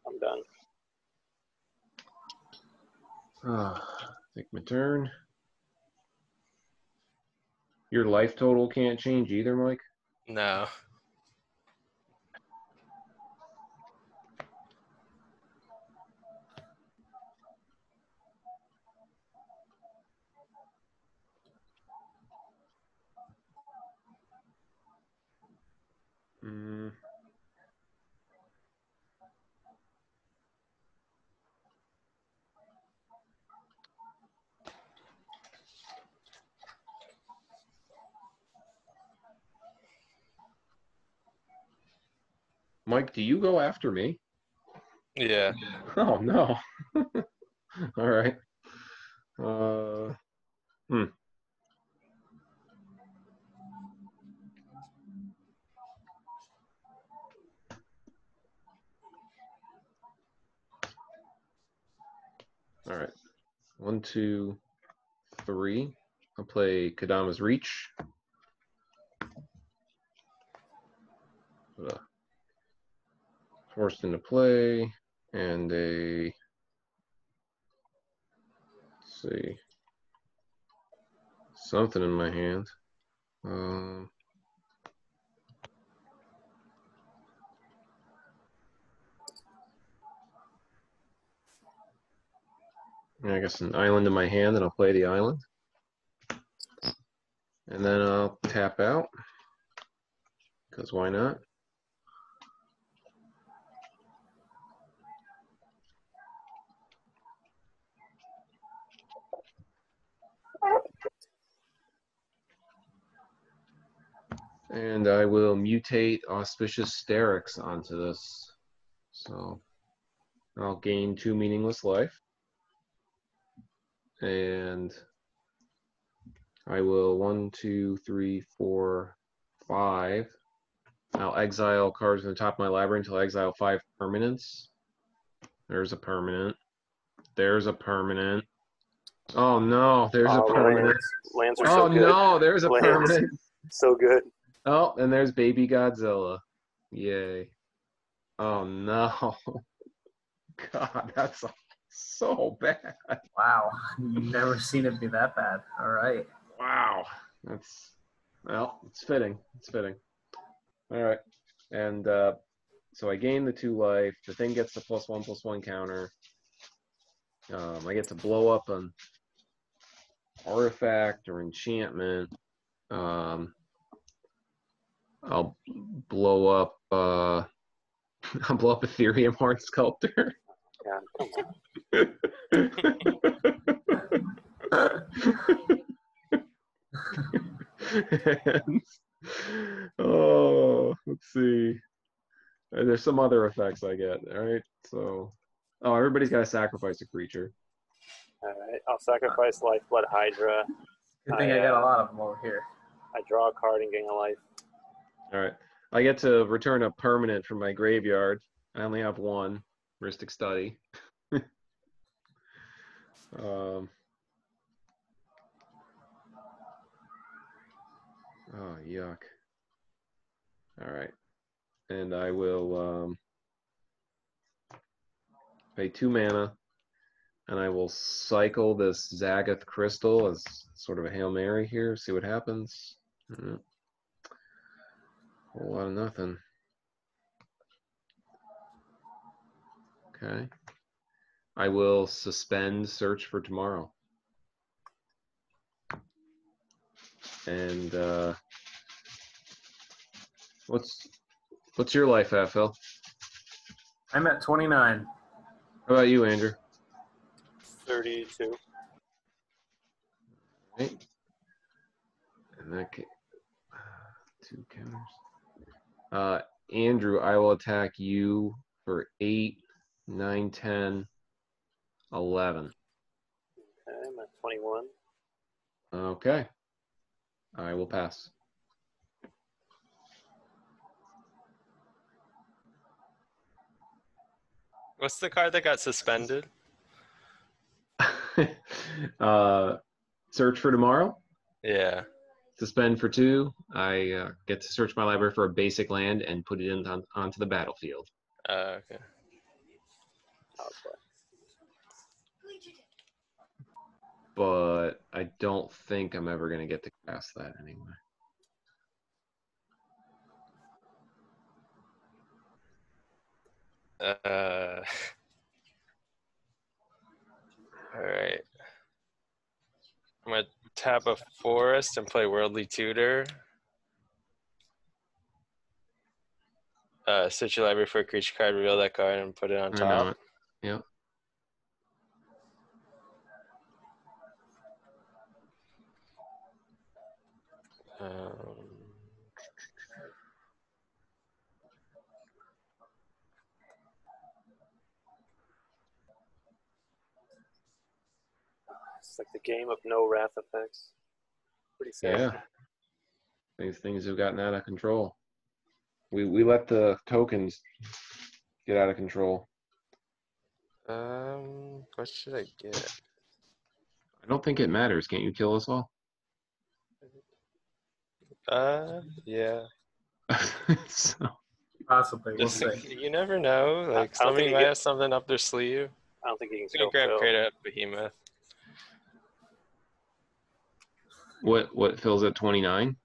I'm done. Take my turn. Your life total can't change either, Mike? No. Mike, do you go after me? Yeah. Oh, no. All right. All right. 1, 2, 3. I'll play Kadama's Reach. Forced into play, and let's see, something in my hand. I guess an island in my hand, and I'll play the island. And then I'll tap out, because why not? And I will mutate Auspicious Sterix onto this. So I'll gain 2 meaningless life. And I will 1, 2, 3, 4, 5. I'll exile cards on the top of my library until I exile 5 permanents. There's a permanent. There's a permanent. Oh no, there's a permanent. Lands are so good. Oh no, there's a Lands. permanent. So good. Oh, and there's Baby Godzilla. Yay. Oh no. God, that's so bad. Wow, never seen it be that bad. All right. Wow. That's, well, it's fitting. It's fitting. All right. And so I gain the 2 life. The thing gets the +1/+1 counter. I get to blow up an artifact or enchantment. I'll blow up I'll blow up Ethereum Heart Sculptor. Yeah, And, oh, let's see. There's some other effects I get. All right, so everybody's got to sacrifice a creature. All right. I'll sacrifice Lifeblood Hydra. Good thing I got a lot of them over here. I draw a card and gain a life. All right, I get to return a permanent from my graveyard. I only have 1. Mystic Study. Oh, yuck. All right. And I will pay 2 mana, and I will cycle this Zagath Crystal as sort of a Hail Mary here, see what happens. Whole lot of nothing. Okay. I will suspend Search for Tomorrow. And what's your life at, Phil? I'm at 29. How about you, Andrew? 32. Right. In that case, 2 counters. Andrew, I will attack you for 8, 9, 10, 11. Okay, I'm at 21. Okay. I will pass. What's the card that got suspended? Search for tomorrow. Yeah. Suspend for 2. I get to search my library for a basic land and put it onto the battlefield. Okay. Power play. But I don't think I'm ever going to get to cast that anyway. All right. I'm gonna tap a forest and play Worldly Tutor. Search your library for a creature card, reveal that card, and put it on I know top. it. Yep. It's like the game of no wrath effects. Pretty sad. Yeah. These things have gotten out of control. We let the tokens get out of control. What should I get? I don't think it matters. Can't you kill us all? Yeah. So, Possibly. We'll Just, see. you never know. Like I don't think somebody you might get- have something up their sleeve. I don't think you can I'm gonna kill grab Phil. Great Behemoth. what fills at 29?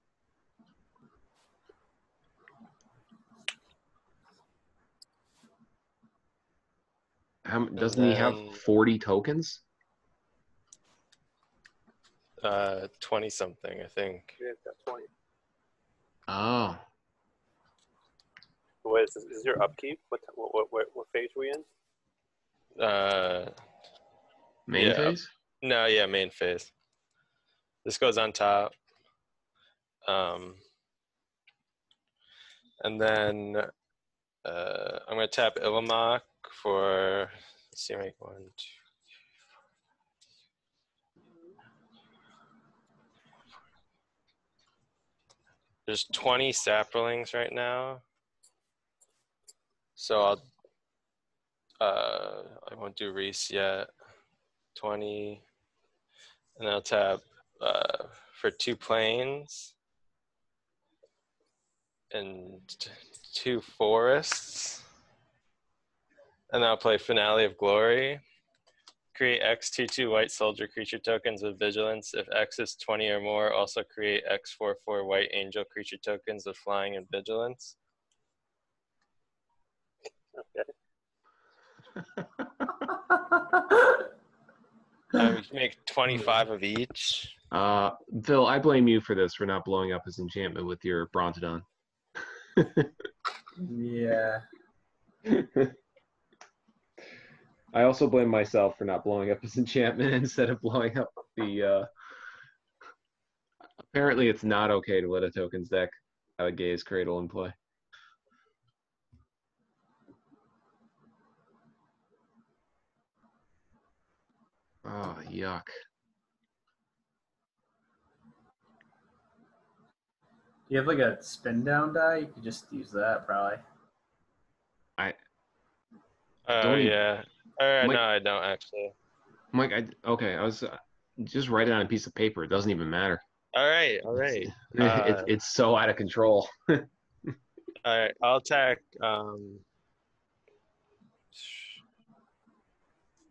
Doesn't he have then- 40 tokens? 20 something, I think. Yeah, it's got 20. Oh. What is this? Is your upkeep? What phase are we in? Main Yeah. phase? No, yeah, main phase. This goes on top. And then I'm gonna tap Illimak for, let's see, make 1, 2. There's 20 saplings right now. So I won't do Reese yet. 20, and I'll tap for 2 plains and 2 forests, and I'll play Finale of Glory. Create X 2/2 white soldier creature tokens with vigilance. If X is 20 or more, also create X 4/4 white angel creature tokens with flying and vigilance. Okay. We can make 25 of each. Phil, I blame you for this, for not blowing up his enchantment with your Brontodon. Yeah. I also blame myself for not blowing up his enchantment instead of blowing up the. Apparently, it's not okay to let a tokens deck have a Gaze Cradle in play. Oh, yuck. You have like a spin down die? You could just use that probably. Oh, Don't even- yeah. Mike- No, I don't actually. Mike, I was just write it on a piece of paper. It doesn't even matter. All right. It's so out of control. All right, I'll attack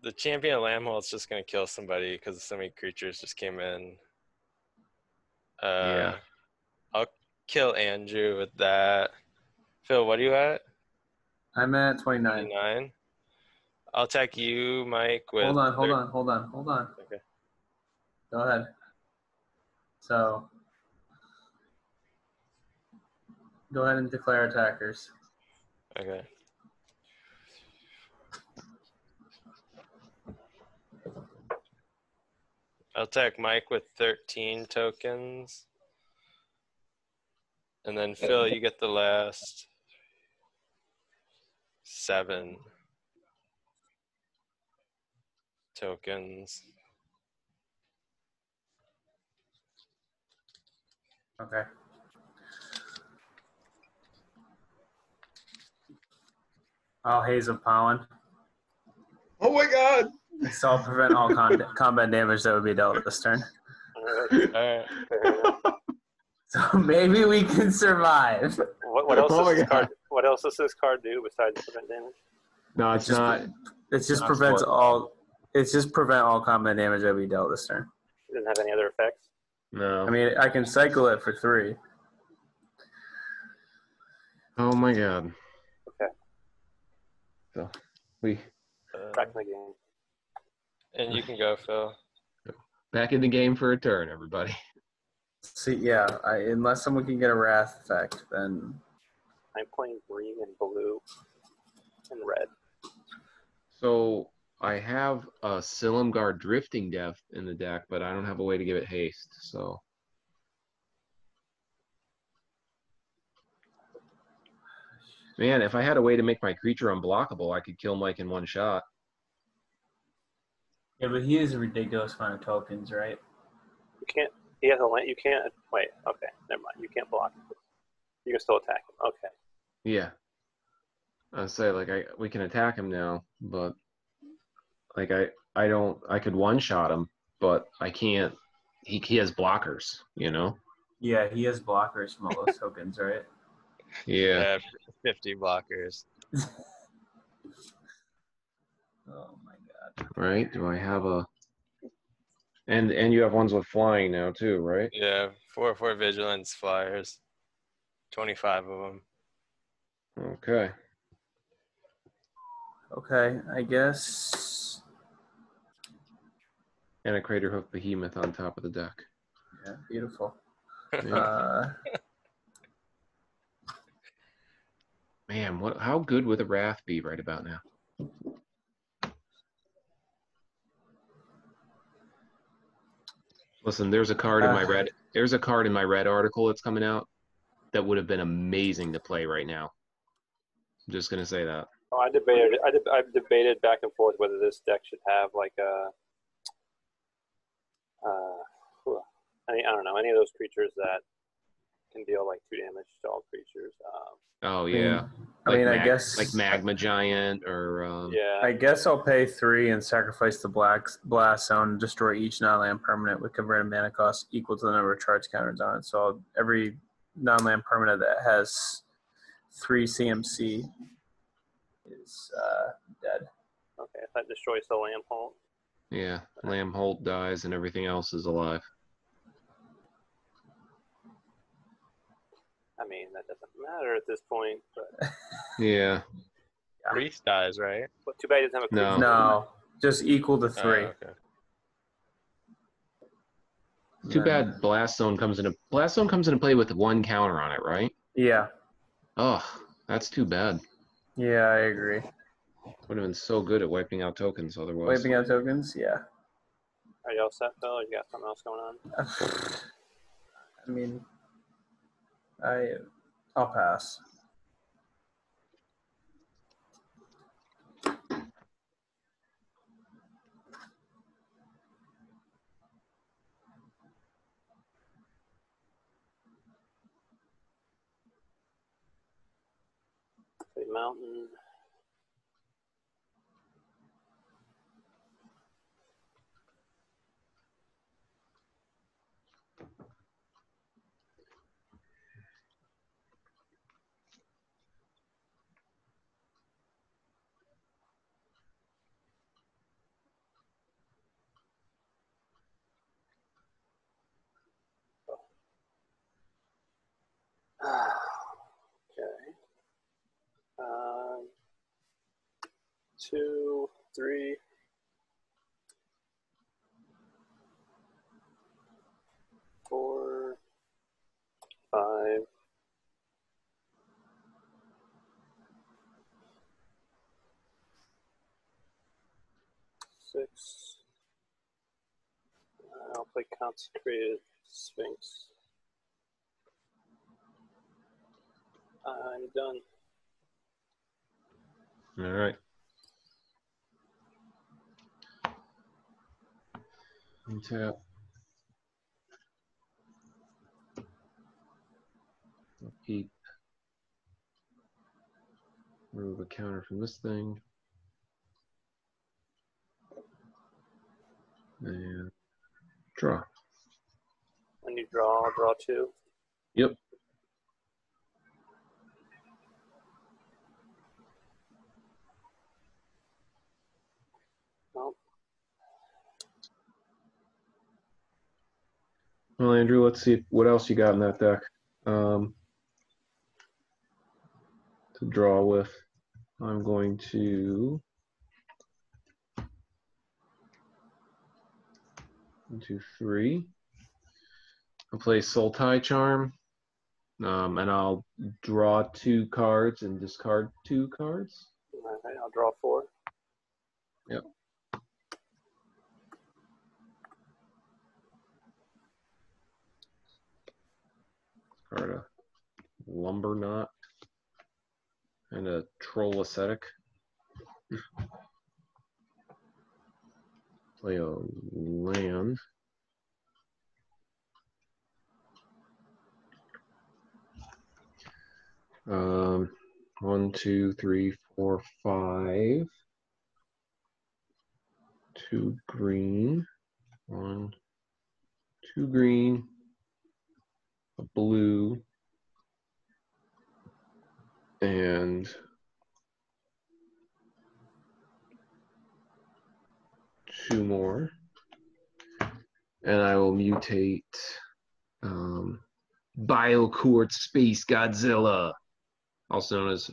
the champion of Lambhole is just gonna kill somebody because so many creatures just came in. Yeah. I'll kill Andrew with that. Phil, what are you at? I'm at 29. 29. I'll attack you, Mike, with Hold on. Okay. Go ahead. So, go ahead and declare attackers. Okay. I'll attack Mike with 13 tokens. And then Phil, you get the last 7 tokens. Okay. Oh, Haze of Pollen. my god! So I'll prevent all combat damage that would be dealt this turn. All right. All right. Fair enough. So maybe we can survive. What else Oh does my this God. card? What else does this card do besides prevent damage? No, it's just- not. It just Not prevents sport. all. It's just prevent all combat damage that we dealt this turn. It doesn't have any other effects. No. I mean, I can cycle it for 3. Oh my god. Okay. So we Back in the game. And you can go, Phil. back in the game for a turn, everybody. See, yeah. Unless someone can get a wrath effect, then I'm playing green and blue and red. So I have a Silumgar Drifting Death in the deck, but I don't have a way to give it haste. So man, if I had a way to make my creature unblockable, I could kill Mike in one shot. yeah. But he has a ridiculous amount of tokens, right? You can't. He has a land. You can't. Wait. Okay. Never mind. You can't block it. You can still attack him. Okay. Yeah. I say like we can attack him now, but like I could one shot him, but I can't. He has blockers, you know. Yeah, he has blockers from all those tokens, right? Yeah. 50 blockers. Oh my god. Right? Do I have a? And you have ones with flying now too, right? Yeah, 4 vigilance flyers. 25 of them. Okay. Okay, I guess. And a Crater Hoof Behemoth on top of the deck. Yeah, beautiful. Yeah. Man, how good would the Wrath be right about now? Listen, there's a card in my red. There's a card in my red article that's coming out that would have been amazing to play right now. I'm just gonna say that. Oh, I debated. I've debated back and forth whether this deck should have like a. I don't know, any of those creatures that can deal like 2 damage to all creatures. Oh yeah. I guess like Magma Giant or Yeah. I guess I'll pay 3 and sacrifice the blast zone and destroy each non-land permanent with converted mana cost equal to the number of charge counters on it. So every non-land permanent that has 3 CMC is dead. Okay. If that destroys the lamp hole. yeah, Lambholt dies and everything else is alive. I mean, that doesn't matter at this point. But, Yeah. Priest dies, right? but too bad he doesn't have a No. creature. No, just equal to 3. Oh, okay. Too bad Blast Zone comes into play with 1 counter on it, right? Yeah, Oh, that's too bad. yeah, I agree. Would have been so good at wiping out tokens otherwise. Wiping out tokens, yeah. Are you all set, Phil? Or you got something else going on? I mean, I'll pass. The mountain. Okay. 2, 3. 4, 5. 6. I'll play Consecrated Sphinx. I'm done. All right. Untap. I'll keep. Remove a counter from this thing. And draw. When you draw, draw 2. Yep. Well, Well, Andrew, let's see what else you got in that deck to draw with. I'm going to 1, 2, 3. I'll play Sultai Charm, and I'll draw 2 cards and discard 2 cards. okay, I'll draw 4. Yep. Card a Lumber Knot and a Troll Ascetic. Play a land. Um, 1, 2, 3, 4, 5. 2 green. 1, 2 green. A blue. And 2 more. And I will mutate BioQuartz Space Godzilla, also known as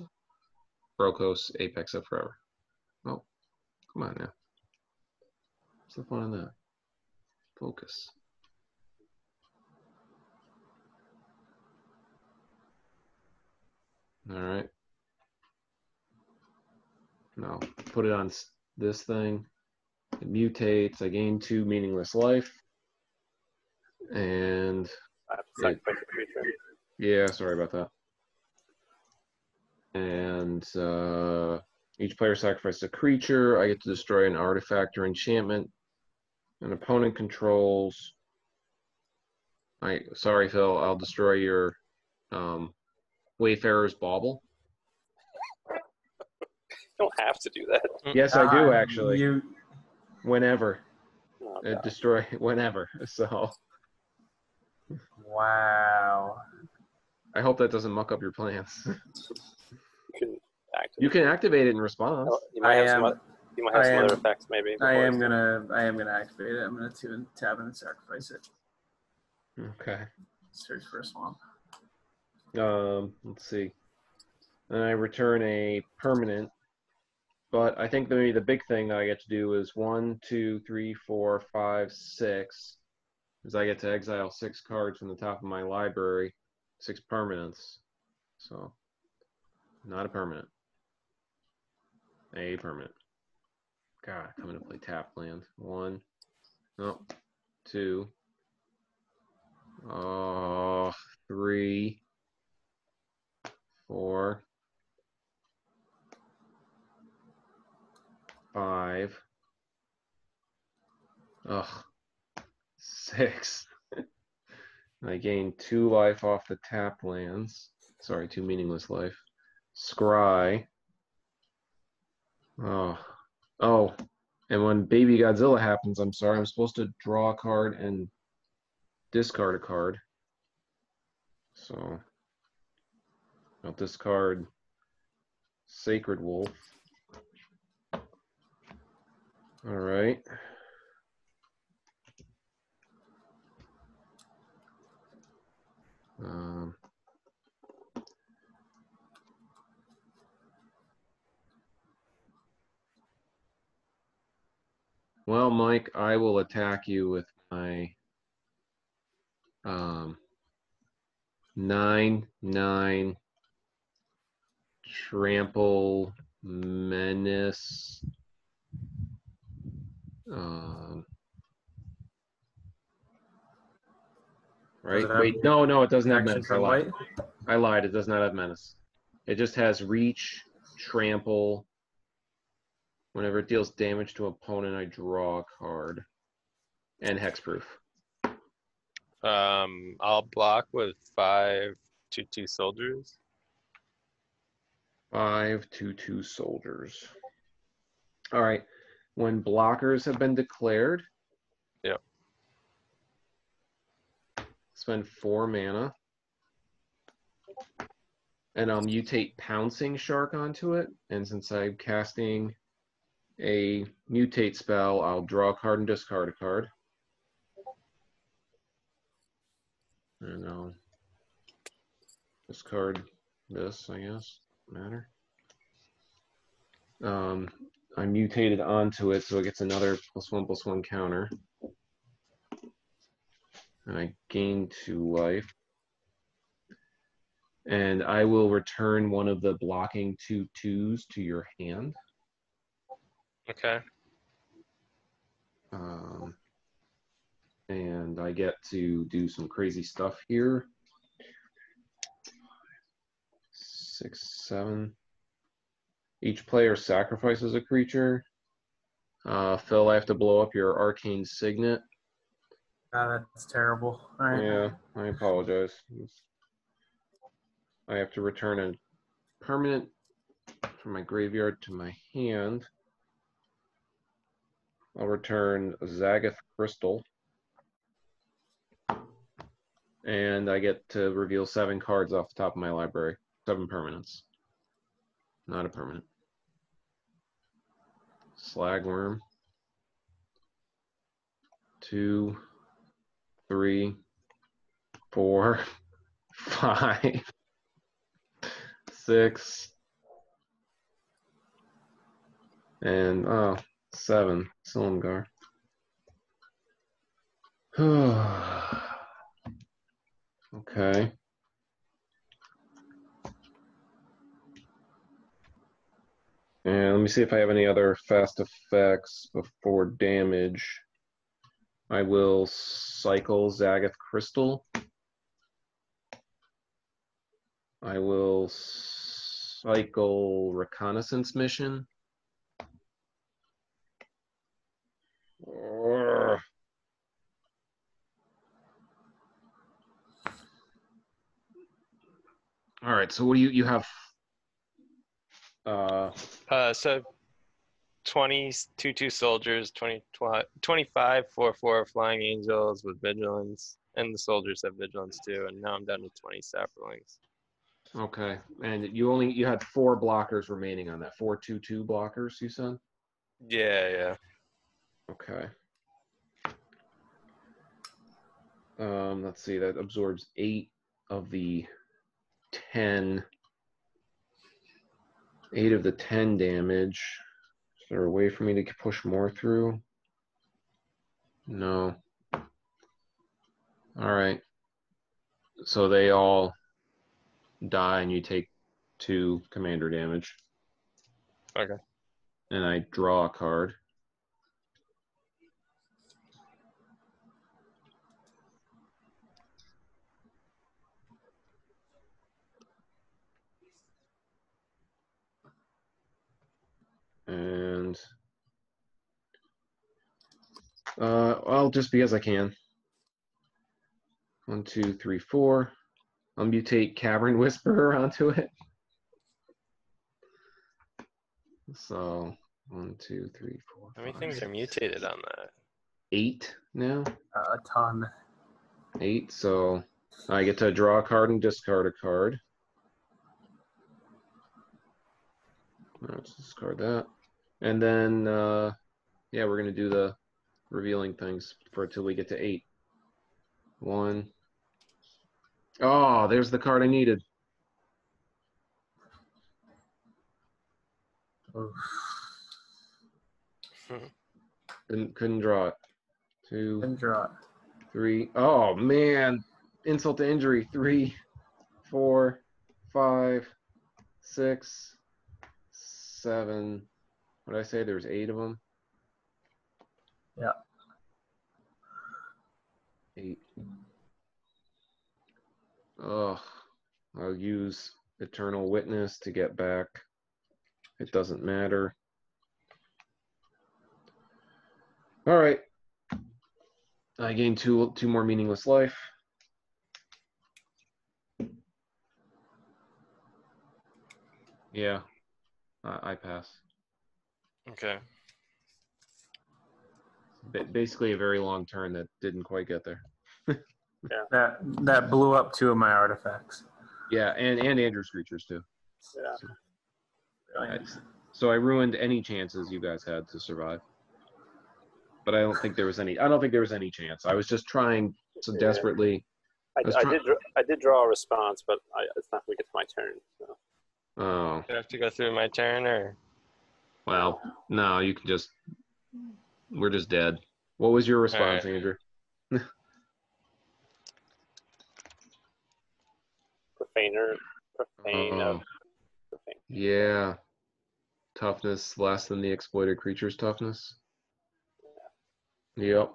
Brokos Apex of Forever. Oh, come on now. What's the fun in that? Focus. All right. Now put it on this thing. It mutates. I gain 2 meaningless life. And I have to sacrifice a creature. yeah, sorry about that. And each player sacrifices a creature. I get to destroy an artifact or enchantment. An opponent controls. Sorry, Phil. I'll destroy your Wayfarer's Bauble. You don't have to do that. Yes, I do actually. Whenever. Oh, God. Destroy whenever. So Wow. I hope that doesn't muck up your plans. You can activate. You can activate it in response. Oh, you might have some other effects maybe. I am gonna activate it. I'm gonna tap and sacrifice it. Okay. Search for a swamp. Let's see. Then I return a permanent. But I think maybe the big thing that I get to do is 1, 2, 3, 4, 5, 6. Is I get to exile 6 cards from the top of my library, 6 permanents. So, not a permanent. A permanent. God, coming to play tap land. 1, no, 2, 3, 4, 5. 6. I gain 2 life off the tap lands. Sorry, 2 meaningless life. Scry. Oh, and when Baby Godzilla happens, I'm sorry, I'm supposed to draw a card and discard a card. So I'll discard Sacred Wolf. All right. Well, Mike, I will attack you with my 9/9 Trample Menace. Right? Wait, no, it doesn't have menace. I lied. It does not have menace. It just has reach, trample. Whenever it deals damage to an opponent, I draw a card. And hexproof. I'll block with 5/2/2 soldiers. 5/2/2 soldiers. All right. When blockers have been declared, spend 4 mana. And I'll mutate Pouncing Shark onto it. And since I'm casting a mutate spell, I'll draw a card and discard a card. And I'll discard this, I guess. Matter. I mutated onto it, so it gets another +1/+1 counter. And I gain 2 life. And I will return one of the blocking 2/2s to your hand. Okay. And I get to do some crazy stuff here. 6, 7. Each player sacrifices a creature. Phil, I have to blow up your Arcane Signet. That's terrible. All right. Yeah, I apologize. I have to return a permanent from my graveyard to my hand. I'll return Zagath Crystal. And I get to reveal 7 cards off the top of my library. 7 permanents. Not a permanent. Slagworm. 2, 3, 4, 5, 6, and 7. Silumgar. Okay. And let me see if I have any other fast effects before damage. I will cycle Zagath Crystal. I will cycle Reconnaissance Mission. All right, so what do you have? So 20 2/2 soldiers, 25 4/4 flying angels with vigilance, and the soldiers have vigilance too. And now I'm down to 20 saplings. Okay, and you had 4 blockers remaining on that. 4 2/2 blockers, you said? Yeah. Okay. Let's see. That absorbs 8 of the 10. 8 of the 10 damage. Is there a way for me to push more through? No. All right. So they all die and you take 2 commander damage. Okay. And I draw a card. And well, just because I can. 1, 2, 3, 4. I'll mutate Cavern Whisperer onto it. So 1, 2, 3, 4. How many 5, things are mutated on that? 8 now. A ton. 8. So I get to draw a card and discard a card. Let's discard that. And then, yeah, we're going to do the revealing things for till we get to 8. 1. Oh, there's the card I needed. Oof. Couldn't draw it. 2, Didn't draw it. 3. Oh, man. Insult to injury. 3, 4, 5, 6, 7. What did I say? There's 8 of them? Yeah. 8. Oh, I'll use Eternal Witness to get back. It doesn't matter. All right. I gained 2 more meaningless life. Yeah, I pass. Okay. Basically a very long turn that didn't quite get there. That blew up 2 of my artifacts. Yeah, and Andrew's creatures too. Yeah. So I ruined any chances you guys had to survive. But I don't think there was any. I don't think there was any chance. I was just trying so desperately. I did draw a response, but it's not going to get to my turn. So. Oh. Do I have to go through my turn, or? Well, no, you can just. We're just dead. What was your response, right. Andrew? Profane. Profane. Yeah. Toughness less than the exploited creature's toughness. Yep.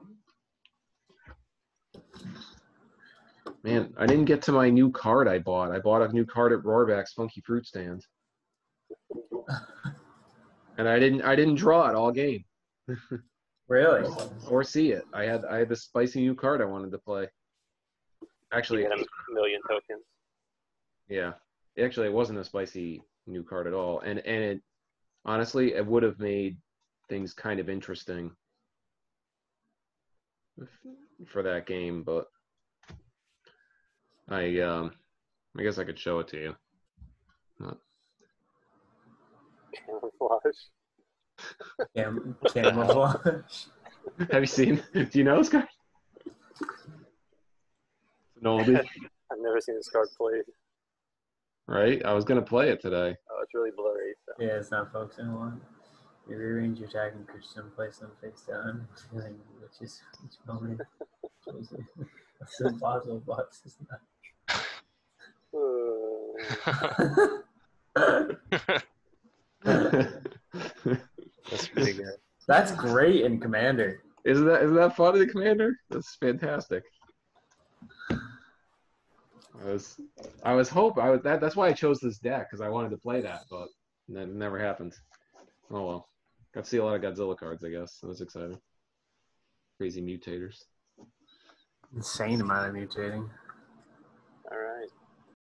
Man, I didn't get to my new card I bought. I bought a new card at Roarback's Funky Fruit Stand. And I didn't draw it all game. Really? Or see it. I had this spicy new card I wanted to play. Actually, you had a million tokens. Yeah. Actually, it wasn't a spicy new card at all. And it honestly, it would have made things kind of interesting for that game, but I guess I could show it to you. Camouflage. Camouflage. Have you seen? Do you know this card? It's an oldie. I've never seen this card played. Right? I was gonna play it today. Oh, it's really blurry. So. Yeah, it's not focusing on. You rearrange your attacking creatures and place them face down, which moment. That's impossible box, isn't That's pretty good. That's great in Commander. Isn't that fun in the Commander? That's fantastic. That's why I chose this deck, because I wanted to play that, but that never happened. Oh well. Got to see a lot of Godzilla cards, I guess. That was exciting. Crazy mutators. Insane amount of mutating.